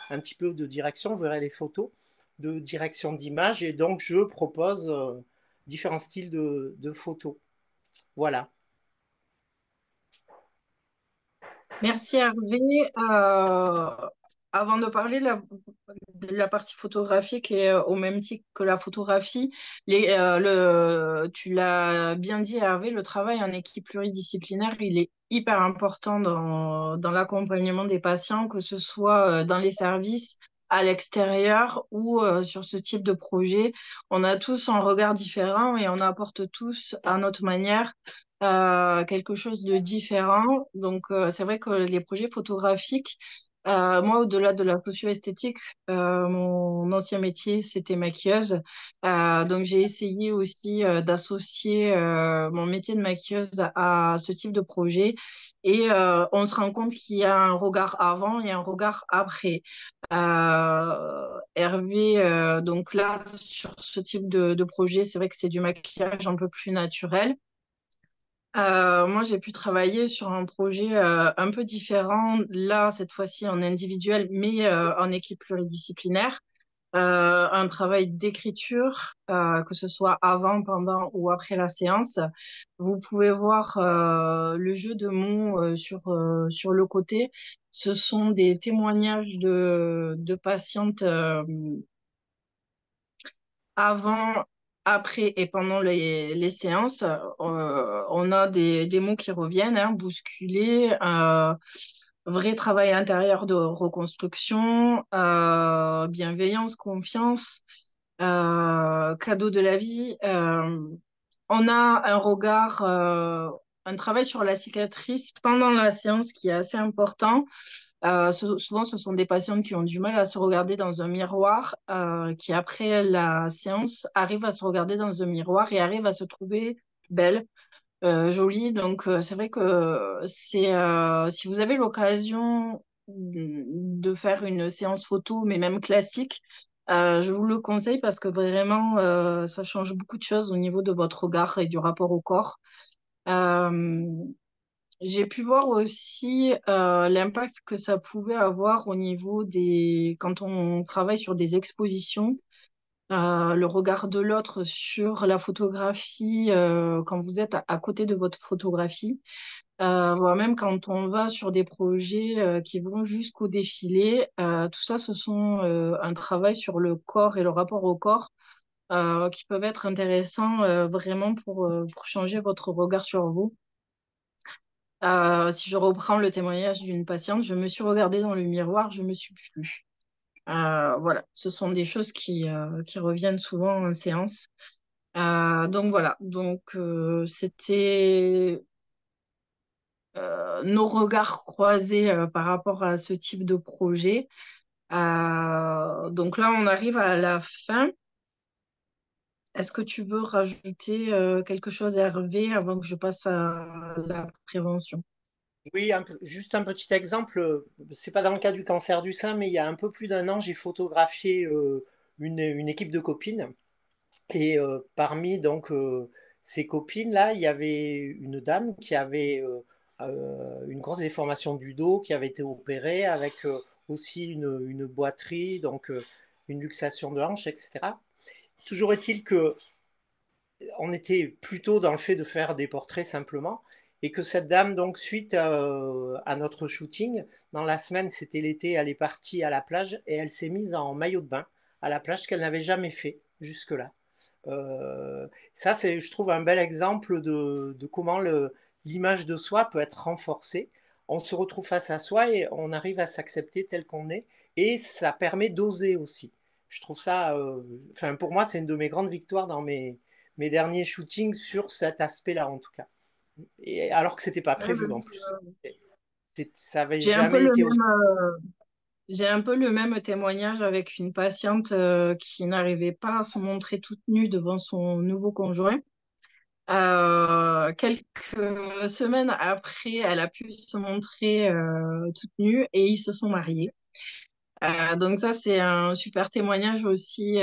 un petit peu de direction, vous verrez les photos, de direction d'image, et donc je propose différents styles de photos. Voilà. Merci Hervé. Avant de parler de la partie photographique et au même titre que la photographie, tu l'as bien dit Hervé, le travail en équipe pluridisciplinaire, il est hyper important dans l'accompagnement des patients, que ce soit dans les services, à l'extérieur ou sur ce type de projet. On a tous un regard différent et on apporte tous à notre manière quelque chose de différent. Donc, c'est vrai que les projets photographiques, moi, au-delà de la socio-esthétique, mon ancien métier, c'était maquilleuse. Donc, j'ai essayé aussi d'associer mon métier de maquilleuse à ce type de projet. Et on se rend compte qu'il y a un regard avant et un regard après. Hervé, donc là, sur ce type de projet, c'est vrai que c'est du maquillage un peu plus naturel. Moi, j'ai pu travailler sur un projet un peu différent, là, cette fois-ci en individuel, mais en équipe pluridisciplinaire. Un travail d'écriture, que ce soit avant, pendant ou après la séance. Vous pouvez voir le jeu de mots sur le côté. Ce sont des témoignages de patientes avant, après et pendant les séances, on a des mots qui reviennent, hein, bousculer, vrai travail intérieur de reconstruction, bienveillance, confiance, cadeau de la vie. On a un regard, un travail sur la cicatrice pendant la séance qui est assez important. Souvent, ce sont des patientes qui ont du mal à se regarder dans un miroir, qui après la séance arrivent à se regarder dans un miroir et arrivent à se trouver belles, jolies. Donc, c'est vrai que si vous avez l'occasion de faire une séance photo, mais même classique, je vous le conseille parce que vraiment, ça change beaucoup de choses au niveau de votre regard et du rapport au corps. Euh, j'ai pu voir aussi l'impact que ça pouvait avoir au niveau quand on travaille sur des expositions, le regard de l'autre sur la photographie, quand vous êtes à côté de votre photographie, voire même quand on va sur des projets qui vont jusqu'au défilé. Tout ça, ce sont un travail sur le corps et le rapport au corps qui peuvent être intéressants vraiment pour changer votre regard sur vous. Si je reprends le témoignage d'une patiente, je me suis regardée dans le miroir, je me suis plu. Voilà, ce sont des choses qui reviennent souvent en séance. Donc voilà, c'était nos regards croisés par rapport à ce type de projet. Donc là, on arrive à la fin. Est-ce que tu veux rajouter quelque chose, Hervé, avant que je passe à la prévention? Oui, juste un petit exemple. C'est pas dans le cas du cancer du sein, mais il y a un peu plus d'un an, j'ai photographié une équipe de copines. Et parmi donc ces copines-là, il y avait une dame qui avait une grosse déformation du dos, qui avait été opérée avec aussi une boiterie, donc une luxation de hanche, etc. Toujours est-il que on était plutôt dans le fait de faire des portraits simplement, et que cette dame, donc suite à notre shooting, dans la semaine, c'était l'été, elle est partie à la plage et elle s'est mise en maillot de bain à la plage, qu'elle n'avait jamais fait jusque-là. Ça, c'est, je trouve, un bel exemple de comment l'image de soi peut être renforcée. On se retrouve face à soi et on arrive à s'accepter tel qu'on est. Et ça permet d'oser aussi. Je trouve ça, enfin, pour moi, c'est une de mes grandes victoires dans mes derniers shootings sur cet aspect-là, en tout cas. Et alors que c'était pas Ouais, prévu en plus. Ça avait j'ai un peu jamais le été aussi. même, j'ai un peu le même témoignage avec une patiente qui n'arrivait pas à se montrer toute nue devant son nouveau conjoint. Quelques semaines après, elle a pu se montrer toute nue et ils se sont mariés. Donc ça, c'est un super témoignage aussi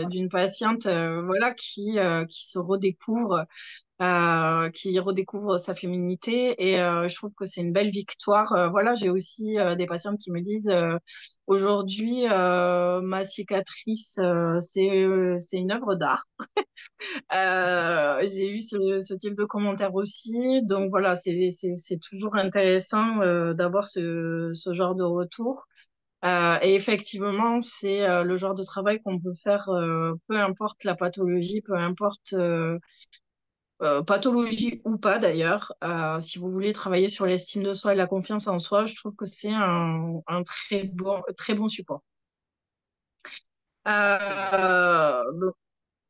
d'une patiente voilà, qui se redécouvre, qui redécouvre sa féminité. Et je trouve que c'est une belle victoire. Voilà, j'ai aussi des patientes qui me disent aujourd'hui, ma cicatrice, c'est une œuvre d'art. J'ai eu ce type de commentaire aussi. Donc voilà, c'est toujours intéressant d'avoir ce genre de retour. Et effectivement, c'est le genre de travail qu'on peut faire, peu importe la pathologie, peu importe pathologie ou pas d'ailleurs. Si vous voulez travailler sur l'estime de soi et la confiance en soi, je trouve que c'est un très bon support. Très bien.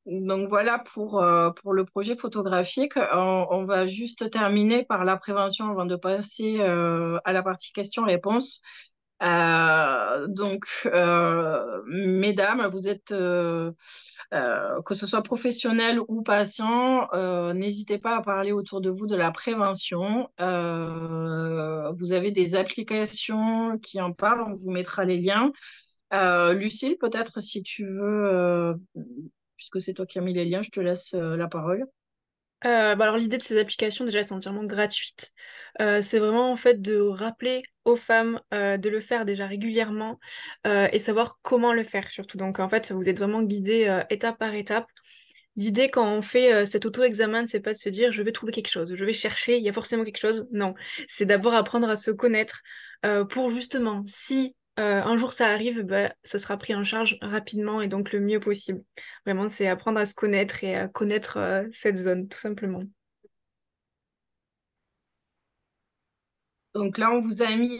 Donc voilà pour le projet photographique. On va juste terminer par la prévention avant de passer à la partie questions-réponses. Mesdames, vous êtes, que ce soit professionnel ou patient, n'hésitez pas à parler autour de vous de la prévention. Vous avez des applications qui en parlent, on vous mettra les liens. Lucille, peut-être si tu veux, puisque c'est toi qui as mis les liens, je te laisse la parole. Alors l'idée de ces applications déjà c'est entièrement gratuite. C'est vraiment en fait de rappeler aux femmes de le faire déjà régulièrement et savoir comment le faire surtout. Donc en fait vous êtes vraiment guidé étape par étape. L'idée quand on fait cet auto-examen, c'est pas de se dire je vais trouver quelque chose, je vais chercher, il y a forcément quelque chose. Non, c'est d'abord apprendre à se connaître pour justement, si un jour ça arrive, bah, ça sera pris en charge rapidement et donc le mieux possible. Vraiment, c'est apprendre à se connaître et à connaître cette zone, tout simplement. Donc là, on vous a mis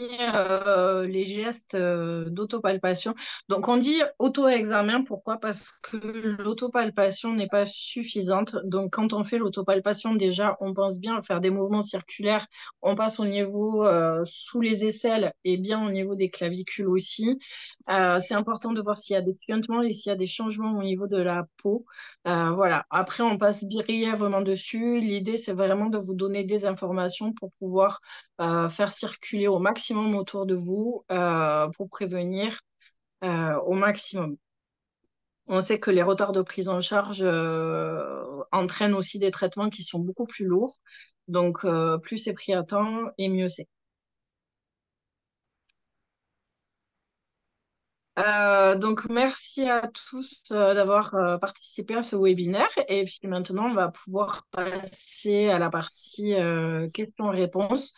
les gestes d'autopalpation. Donc on dit auto-examen, pourquoi? Parce que l'autopalpation n'est pas suffisante. Donc quand on fait l'autopalpation, déjà, on pense bien à faire des mouvements circulaires. On passe au niveau sous les aisselles et bien au niveau des clavicules aussi. C'est important de voir s'il y a des suintements et s'il y a des changements au niveau de la peau. Voilà. Après, on passe brièvement dessus. L'idée, c'est vraiment de vous donner des informations pour pouvoir faire circuler au maximum autour de vous pour prévenir au maximum. On sait que les retards de prise en charge entraînent aussi des traitements qui sont beaucoup plus lourds. Donc, plus c'est pris à temps et mieux c'est. Donc, merci à tous d'avoir participé à ce webinaire. Et puis maintenant, on va pouvoir passer à la partie questions-réponses.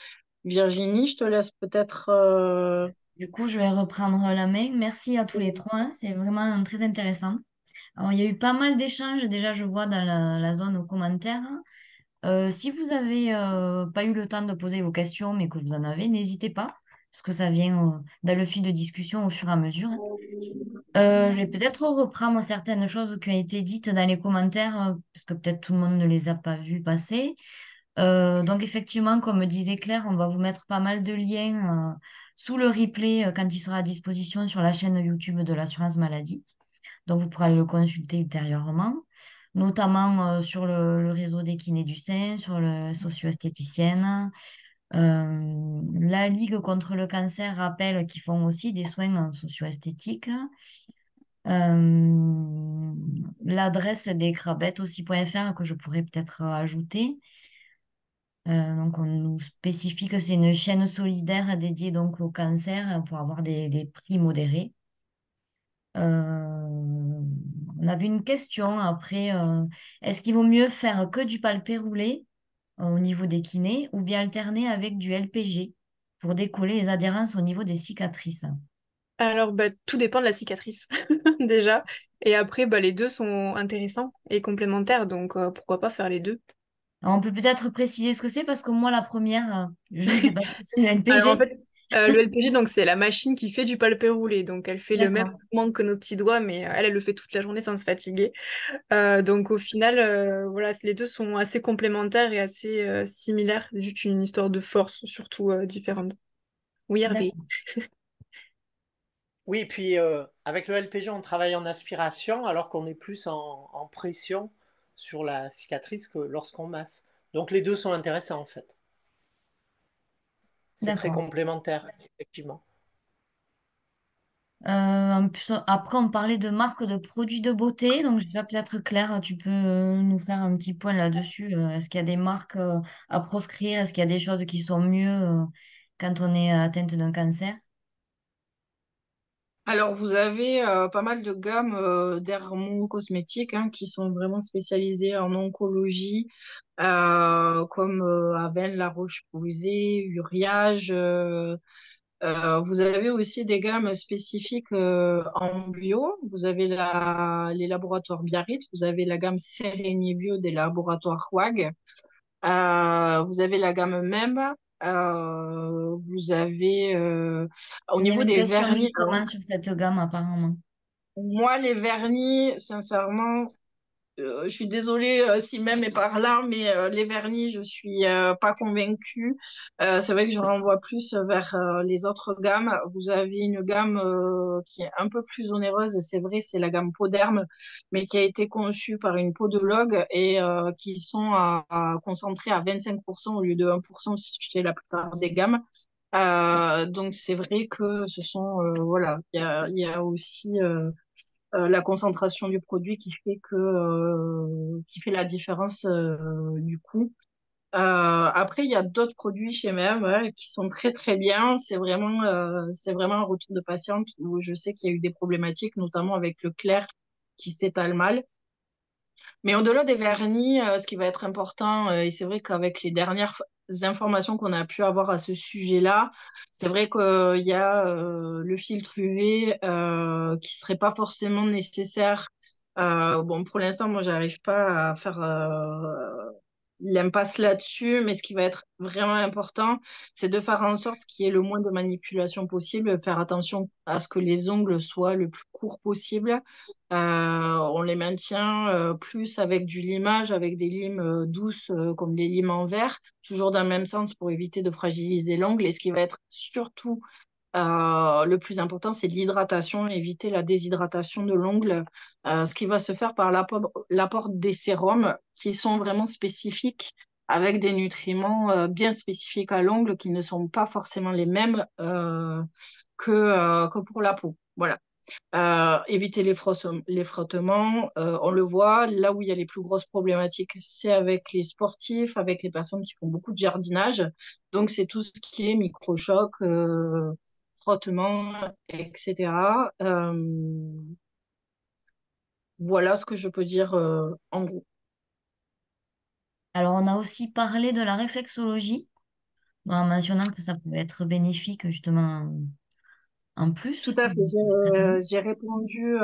Virginie, je te laisse peut-être. Du coup, je vais reprendre la main. Merci à tous les trois, hein. C'est vraiment très intéressant. Alors, il y a eu pas mal d'échanges, déjà, je vois dans la zone aux commentaires. Si vous avez pas eu le temps de poser vos questions, mais que vous en avez, n'hésitez pas, parce que ça vient dans le fil de discussion au fur et à mesure. Je vais peut-être reprendre certaines choses qui ont été dites dans les commentaires, parce que peut-être tout le monde ne les a pas vues passer. Donc effectivement, comme disait Claire, on va vous mettre pas mal de liens sous le replay quand il sera à disposition sur la chaîne YouTube de l'assurance maladie. Donc vous pourrez le consulter ultérieurement, notamment sur le réseau des kinés du sein, sur le socio-esthéticienne. La Ligue contre le cancer rappelle qu'ils font aussi des soins socio-esthétiques. Euh, L'adresse des crabettes aussi.fr que je pourrais peut-être ajouter. Donc, on nous spécifie que c'est une chaîne solidaire dédiée donc au cancer pour avoir des prix modérés. On avait une question après. Est-ce qu'il vaut mieux faire que du palpé roulé au niveau des kinés ou bien alterner avec du LPG pour décoller les adhérences au niveau des cicatrices? Alors, bah, tout dépend de la cicatrice, déjà. Et après, bah, les deux sont intéressants et complémentaires, donc pourquoi pas faire les deux. Alors, on peut peut-être préciser ce que c'est parce que moi, la première, je ne sais pas ce que c'est le Alors en LPG. fait, le LPG, donc c'est la machine qui fait du palpé roulé. Donc elle fait le même D'accord, mouvement que nos petits doigts, mais elle le fait toute la journée sans se fatiguer. Donc au final, voilà, les deux sont assez complémentaires et assez similaires. C'est juste une histoire de force, surtout différente. Oui, Hervé. d'accord, Oui, et puis avec le LPG, on travaille en aspiration alors qu'on est plus en pression sur la cicatrice que lorsqu'on masse. Donc les deux sont intéressants en fait. C'est très d'accord. complémentaire, effectivement. En plus, après, on parlait de marques de produits de beauté. Donc, je sais pas, peut-être Claire, tu peux nous faire un petit point là-dessus. Est-ce qu'il y a des marques à proscrire? Est-ce qu'il y a des choses qui sont mieux quand on est atteinte d'un cancer? Alors, vous avez pas mal de gammes dermo-cosmétiques hein, qui sont vraiment spécialisées en oncologie, comme Aven, La Roche-Posay, Uriage. Vous avez aussi des gammes spécifiques en bio. Vous avez les laboratoires Biarritz, vous avez la gamme Sérénie Bio des laboratoires WAG. Vous avez la gamme MEM. Vous avez au Il y avait niveau une des question vernis. justement sur cette gamme, apparemment. Moi, les vernis, sincèrement, je suis désolée si même est par là, mais les vernis, je suis pas convaincue. C'est vrai que je renvoie plus vers les autres gammes. Vous avez une gamme qui est un peu plus onéreuse, c'est vrai, c'est la gamme Poderme, mais qui a été conçue par une podologue et qui sont concentrés à 25% au lieu de 1% chez la plupart des gammes. Donc c'est vrai que ce sont voilà, il y a aussi la concentration du produit qui fait qui fait la différence du coût. Après, il y a d'autres produits chez même ouais, qui sont très très bien. C'est vraiment un retour de patiente où je sais qu'il y a eu des problématiques, notamment avec le clair qui s'étale mal. Mais au-delà des vernis, ce qui va être important, et c'est vrai qu'avec les dernières informations qu'on a pu avoir à ce sujet-là, c'est vrai qu'il y a le filtre UV qui serait pas forcément nécessaire. Bon, pour l'instant, moi, j'arrive pas à faire l'impasse là-dessus, mais ce qui va être vraiment important, c'est de faire en sorte qu'il y ait le moins de manipulation possible, faire attention à ce que les ongles soient le plus courts possible. On les maintient plus avec du limage, avec des limes douces comme des limes en verre, toujours dans le même sens pour éviter de fragiliser l'ongle. Et ce qui va être surtout le plus important, c'est l'hydratation, éviter la déshydratation de l'ongle, ce qui va se faire par l'apport des sérums qui sont vraiment spécifiques avec des nutriments bien spécifiques à l'ongle qui ne sont pas forcément les mêmes que pour la peau. Voilà. Éviter les frottements, on le voit, là où il y a les plus grosses problématiques, c'est avec les sportifs, avec les personnes qui font beaucoup de jardinage. Donc, c'est tout ce qui est microchoc, frottement, etc. Voilà ce que je peux dire en gros. Alors, on a aussi parlé de la réflexologie, en mentionnant que ça pouvait être bénéfique justement en Tout plus à fait. du traitement. J'ai répondu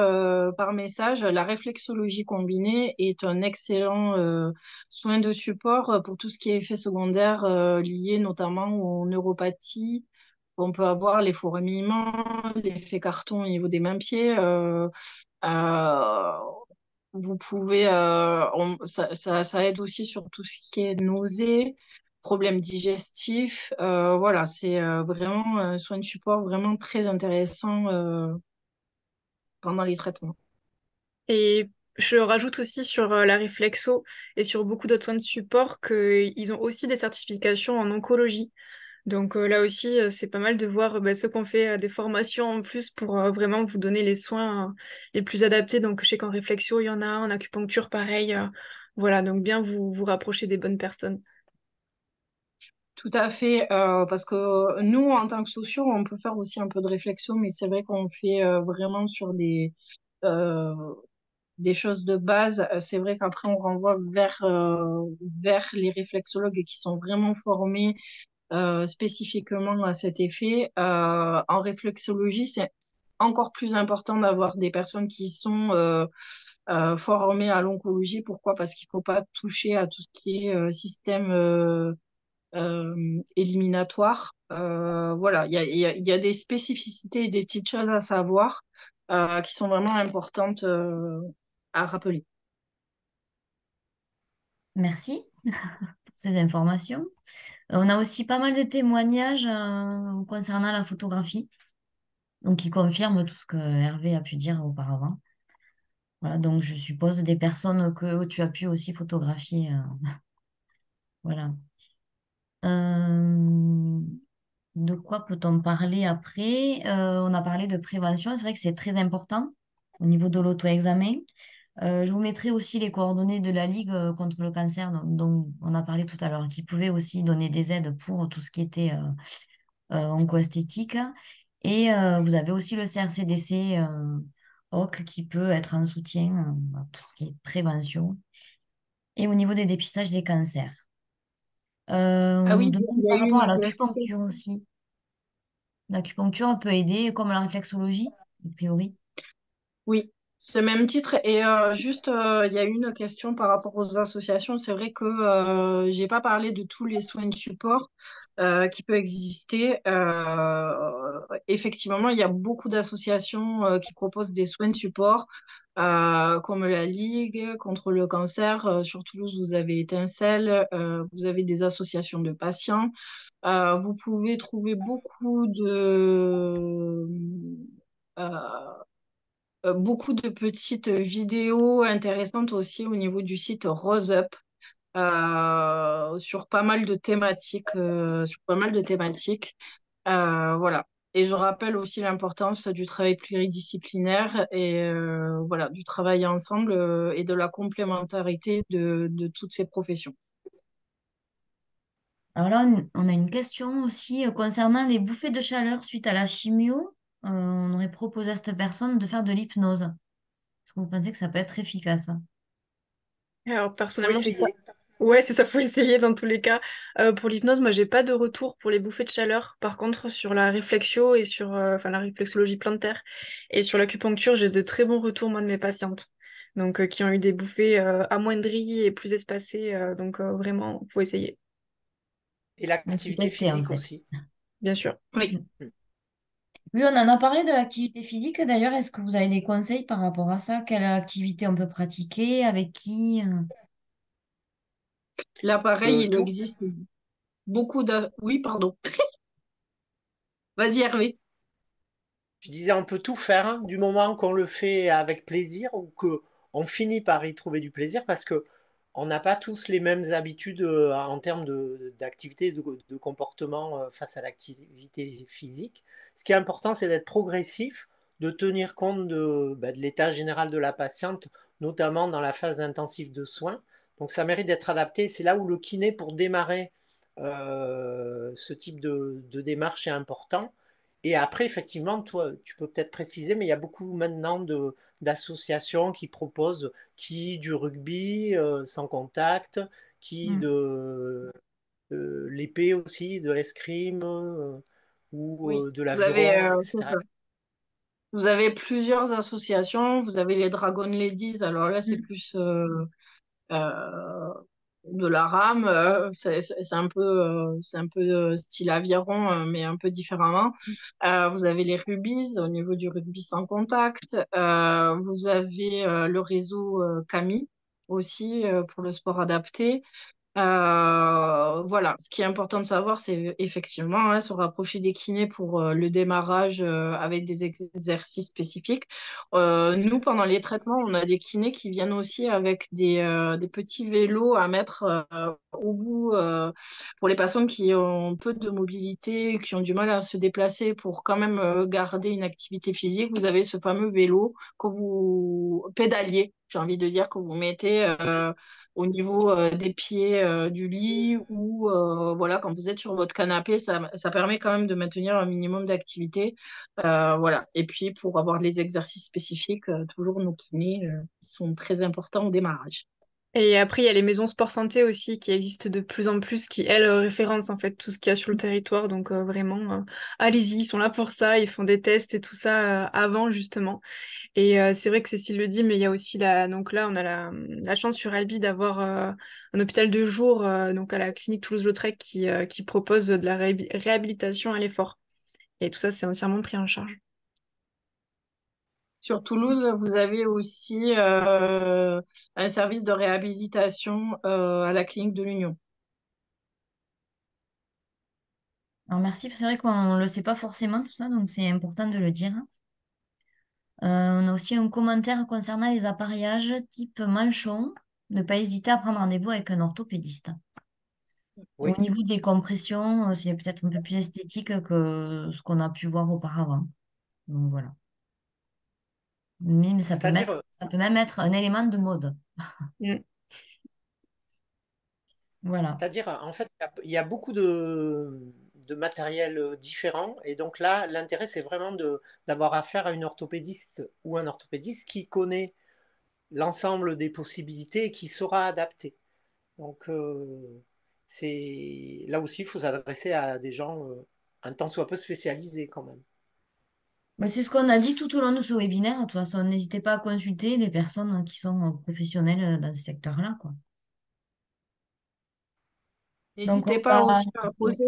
par message. La réflexologie combinée est un excellent soin de support pour tout ce qui est effets secondaires liés notamment aux neuropathies. On peut avoir les fourmillements, l'effet carton au niveau des mains-pieds. Euh, vous pouvez, ça aide aussi sur tout ce qui est nausées, problèmes digestifs. Voilà, c'est vraiment un soin de support vraiment très intéressant pendant les traitements. Et je rajoute aussi sur la réflexo et sur beaucoup d'autres soins de support qu'ils ont aussi des certifications en oncologie. Donc là aussi, c'est pas mal de voir ceux qu'on fait des formations en plus pour vraiment vous donner les soins les plus adaptés. Donc je sais qu'en réflexio, il y en a, en acupuncture, pareil. Voilà, donc bien vous rapprocher des bonnes personnes. Tout à fait, parce que nous, en tant que sociaux, on peut faire aussi un peu de réflexion, mais c'est vrai qu'on fait vraiment sur euh, des choses de base. C'est vrai qu'après, on renvoie vers les réflexologues qui sont vraiment formés spécifiquement à cet effet. En réflexologie, c'est encore plus important d'avoir des personnes qui sont formées à l'oncologie. Pourquoi? Parce qu'il ne faut pas toucher à tout ce qui est système éliminatoire. Voilà, il y a des spécificités et des petites choses à savoir qui sont vraiment importantes à rappeler. Merci pour ces informations. On a aussi pas mal de témoignages concernant la photographie, donc qui confirment tout ce que Hervé a pu dire auparavant. Voilà, donc je suppose des personnes que tu as pu aussi photographier. Voilà. Euh, De quoi peut-on parler après? On a parlé de prévention, c'est vrai que c'est très important au niveau de l'auto-examen. Je vous mettrai aussi les coordonnées de la Ligue contre le cancer dont on a parlé tout à l'heure, qui pouvait aussi donner des aides pour tout ce qui était onco-esthétique. Et vous avez aussi le CRCDC OC qui peut être un soutien à tout ce qui est prévention et au niveau des dépistages des cancers. Ah On oui, me demande il y a par eu rapport à une question. l'acupuncture aussi. L'acupuncture peut aider comme la réflexologie, a priori. Oui, c'est même titre. Et juste, il y a eu une question par rapport aux associations. C'est vrai que j'ai pas parlé de tous les soins de support qui peuvent exister. Effectivement, il y a beaucoup d'associations qui proposent des soins de support, comme la Ligue contre le cancer. Sur Toulouse, vous avez Étincelle, vous avez des associations de patients. Vous pouvez trouver euh, beaucoup de petites vidéos intéressantes aussi au niveau du site Rose Up sur pas mal de thématiques, voilà. Et je rappelle aussi l'importance du travail pluridisciplinaire et voilà, du travail ensemble et de la complémentarité de toutes ces professions. Alors là, on a une question aussi concernant les bouffées de chaleur suite à la chimio. On aurait proposé à cette personne de faire de l'hypnose. Est-ce que vous pensez que ça peut être efficace? Alors Faut personnellement, j'ai pas. essayer. Ouais, c'est ça, faut essayer dans tous les cas. Pour l'hypnose, moi, j'ai pas de retour pour les bouffées de chaleur. Par contre, sur la réflexio et sur enfin, la réflexologie plantaire et sur l'acupuncture, j'ai de très bons retours, moi, de mes patientes. Donc, qui ont eu des bouffées amoindries et plus espacées. Donc, vraiment, faut essayer, Et Il faut l'activité tester en physique fait. aussi. bien sûr. Oui. Mm. Oui, on en a parlé de l'activité physique. D'ailleurs, est-ce que vous avez des conseils par rapport à ça? Quelle activité on peut pratiquer? Avec qui? Là, pareil, il Tout. existe beaucoup de... Oui, pardon. Vas-y, Hervé. Je disais, on peut tout faire hein, du moment qu'on le fait avec plaisir ou que on finit par y trouver du plaisir parce que on n'a pas tous les mêmes habitudes en termes d'activité, de comportement face à l'activité physique. Ce qui est important, c'est d'être progressif, de tenir compte de l'état général de la patiente, notamment dans la phase intensive de soins. Donc ça mérite d'être adapté. C'est là où le kiné, pour démarrer ce type de démarche, est important. Et après, effectivement, toi, tu peux peut-être préciser, mais il y a beaucoup maintenant d'associations qui proposent qui du rugby sans contact, qui Hmm. de l'épée aussi, de l'escrime ou Oui, de vous avez, l'aviron, c'est etc. ça. Vous avez plusieurs associations. Vous avez les Dragon Ladies. Alors là, c'est Hmm. plus euh, de la rame. C'est un peu style aviron, mais un peu différemment. Vous avez les Rubies au niveau du rugby sans contact. Vous avez le réseau CAMI aussi pour le sport adapté. Voilà, ce qui est important de savoir, c'est effectivement se rapprocher des kinés pour le démarrage avec des exercices spécifiques. Nous, pendant les traitements, on a des kinés qui viennent aussi avec des petits vélos à mettre au bout pour les personnes qui ont peu de mobilité, qui ont du mal à se déplacer pour quand même garder une activité physique. Vous avez ce fameux vélo que vous pédaliez, j'ai envie de dire, que vous mettez au niveau des pieds du lit ou voilà, quand vous êtes sur votre canapé, ça permet quand même de maintenir un minimum d'activité. Voilà. Et puis pour avoir les exercices spécifiques, toujours nos kinés qui sont très importants au démarrage. Et après, il y a les maisons sport santé aussi qui existent de plus en plus, qui, elles, référencent en fait tout ce qu'il y a sur le territoire. Donc vraiment, allez-y, ils sont là pour ça, ils font des tests et tout ça avant justement. Et c'est vrai que Cécile le dit, mais il y a aussi donc là, on a la chance sur Albi d'avoir un hôpital de jour, donc à la clinique Toulouse-Lautrec, qui propose de la réhabilitation à l'effort. Et tout ça, c'est entièrement pris en charge. Sur Toulouse, vous avez aussi un service de réhabilitation à la clinique de l'Union. Alors merci, c'est vrai qu'on ne le sait pas forcément tout ça, donc c'est important de le dire. On a aussi un commentaire concernant les appareillages type manchon. Ne pas hésiter à prendre rendez-vous avec un orthopédiste. Et au Oui, niveau des compressions, c'est peut-être un peu plus esthétique que ce qu'on a pu voir auparavant. Donc voilà. Mais c'est-à-dire, ça peut même être un élément de mode. Mm. Voilà. c'est-à-dire, en fait, il y a beaucoup de matériel différent. Et donc là, l'intérêt, c'est vraiment d'avoir affaire à une orthopédiste ou un orthopédiste qui connaît l'ensemble des possibilités et qui saura adapter. Donc, là aussi, il faut s'adresser à des gens un tant soit peu spécialisés quand même. Mais c'est ce qu'on a dit tout au long de ce webinaire. De toute façon, n'hésitez pas à consulter les personnes qui sont professionnelles dans ce secteur-là, quoi. Donc, N'hésitez pas aussi à poser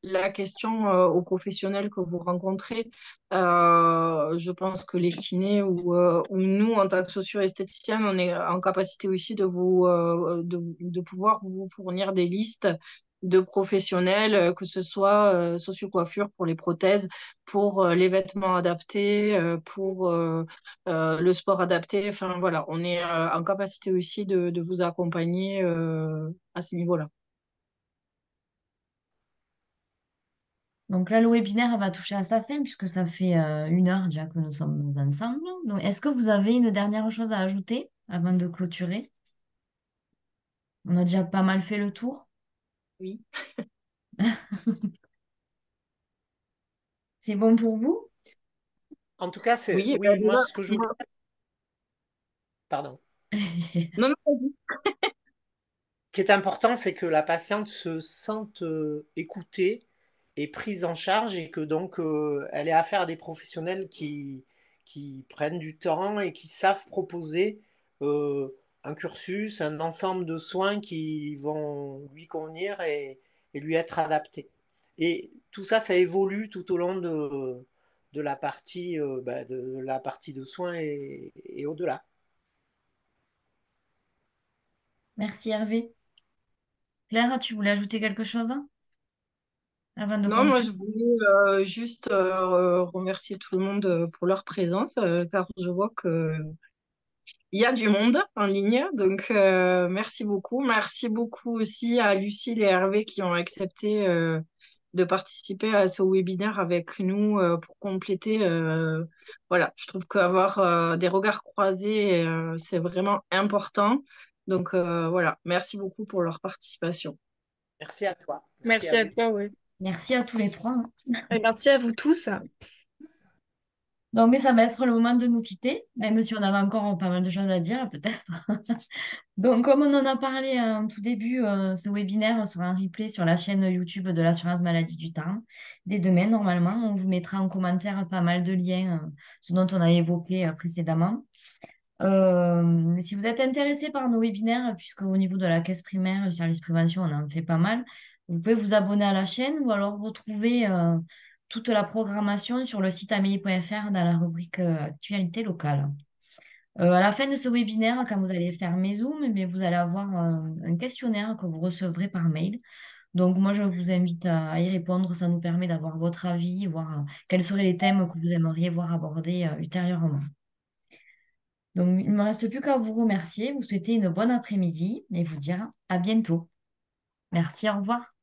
la question aux professionnels que vous rencontrez. Je pense que les kinés ou nous, en tant que socio-esthéticiens, on est en capacité aussi de pouvoir vous fournir des listes de professionnels, que ce soit socio-coiffure pour les prothèses, pour les vêtements adaptés, pour le sport adapté. Enfin, voilà, on est en capacité aussi de vous accompagner à ce niveau-là. donc là, le webinaire va toucher à sa fin puisque ça fait 1 heure déjà que nous sommes ensemble. Donc, est-ce que vous avez une dernière chose à ajouter avant de clôturer? On a déjà pas mal fait le tour. Oui. C'est bon pour vous? En tout cas, Oui, oui, moi, déjà, ce que je voudrais, pardon. non, non, vas-y. Ce qui est important, c'est que la patiente se sente écoutée et prise en charge et que donc elle ait affaire à des professionnels qui prennent du temps et qui savent proposer euh, un cursus, un ensemble de soins qui vont lui convenir et lui être adaptés. Et tout ça, ça évolue tout au long de la partie de soins et au-delà. Merci Hervé. Claire, tu voulais ajouter quelque chose avant de Non, moi, conclure? je voulais juste remercier tout le monde pour leur présence, car je vois que il y a du monde en ligne. Donc, merci beaucoup. Merci beaucoup aussi à Lucille et Hervé qui ont accepté de participer à ce webinaire avec nous pour compléter. Voilà, je trouve qu'avoir des regards croisés, c'est vraiment important. Donc, voilà, merci beaucoup pour leur participation. Merci à toi. Merci Merci à à vous. toi, ouais. Merci à tous les trois. Et merci à vous tous. Donc, mais ça va être le moment de nous quitter, même si on avait encore pas mal de choses à dire, peut-être. Donc, comme on en a parlé en tout début, ce webinaire sera un replay sur la chaîne YouTube de l'assurance maladie du Tarn. Dès demain, normalement, on vous mettra en commentaire pas mal de liens, ce dont on a évoqué précédemment. Si vous êtes intéressé par nos webinaires, puisque au niveau de la caisse primaire, le service prévention, on en fait pas mal, vous pouvez vous abonner à la chaîne ou alors retrouver toute la programmation sur le site amélie.fr dans la rubrique actualité locale. À la fin de ce webinaire, quand vous allez faire mes Zooms, eh bien, vous allez avoir un questionnaire que vous recevrez par mail. Donc moi, je vous invite à y répondre. Ça nous permet d'avoir votre avis, voir quels seraient les thèmes que vous aimeriez voir abordés ultérieurement. Donc, il ne me reste plus qu'à vous remercier, vous souhaiter une bonne après-midi et vous dire à bientôt. Merci, au revoir.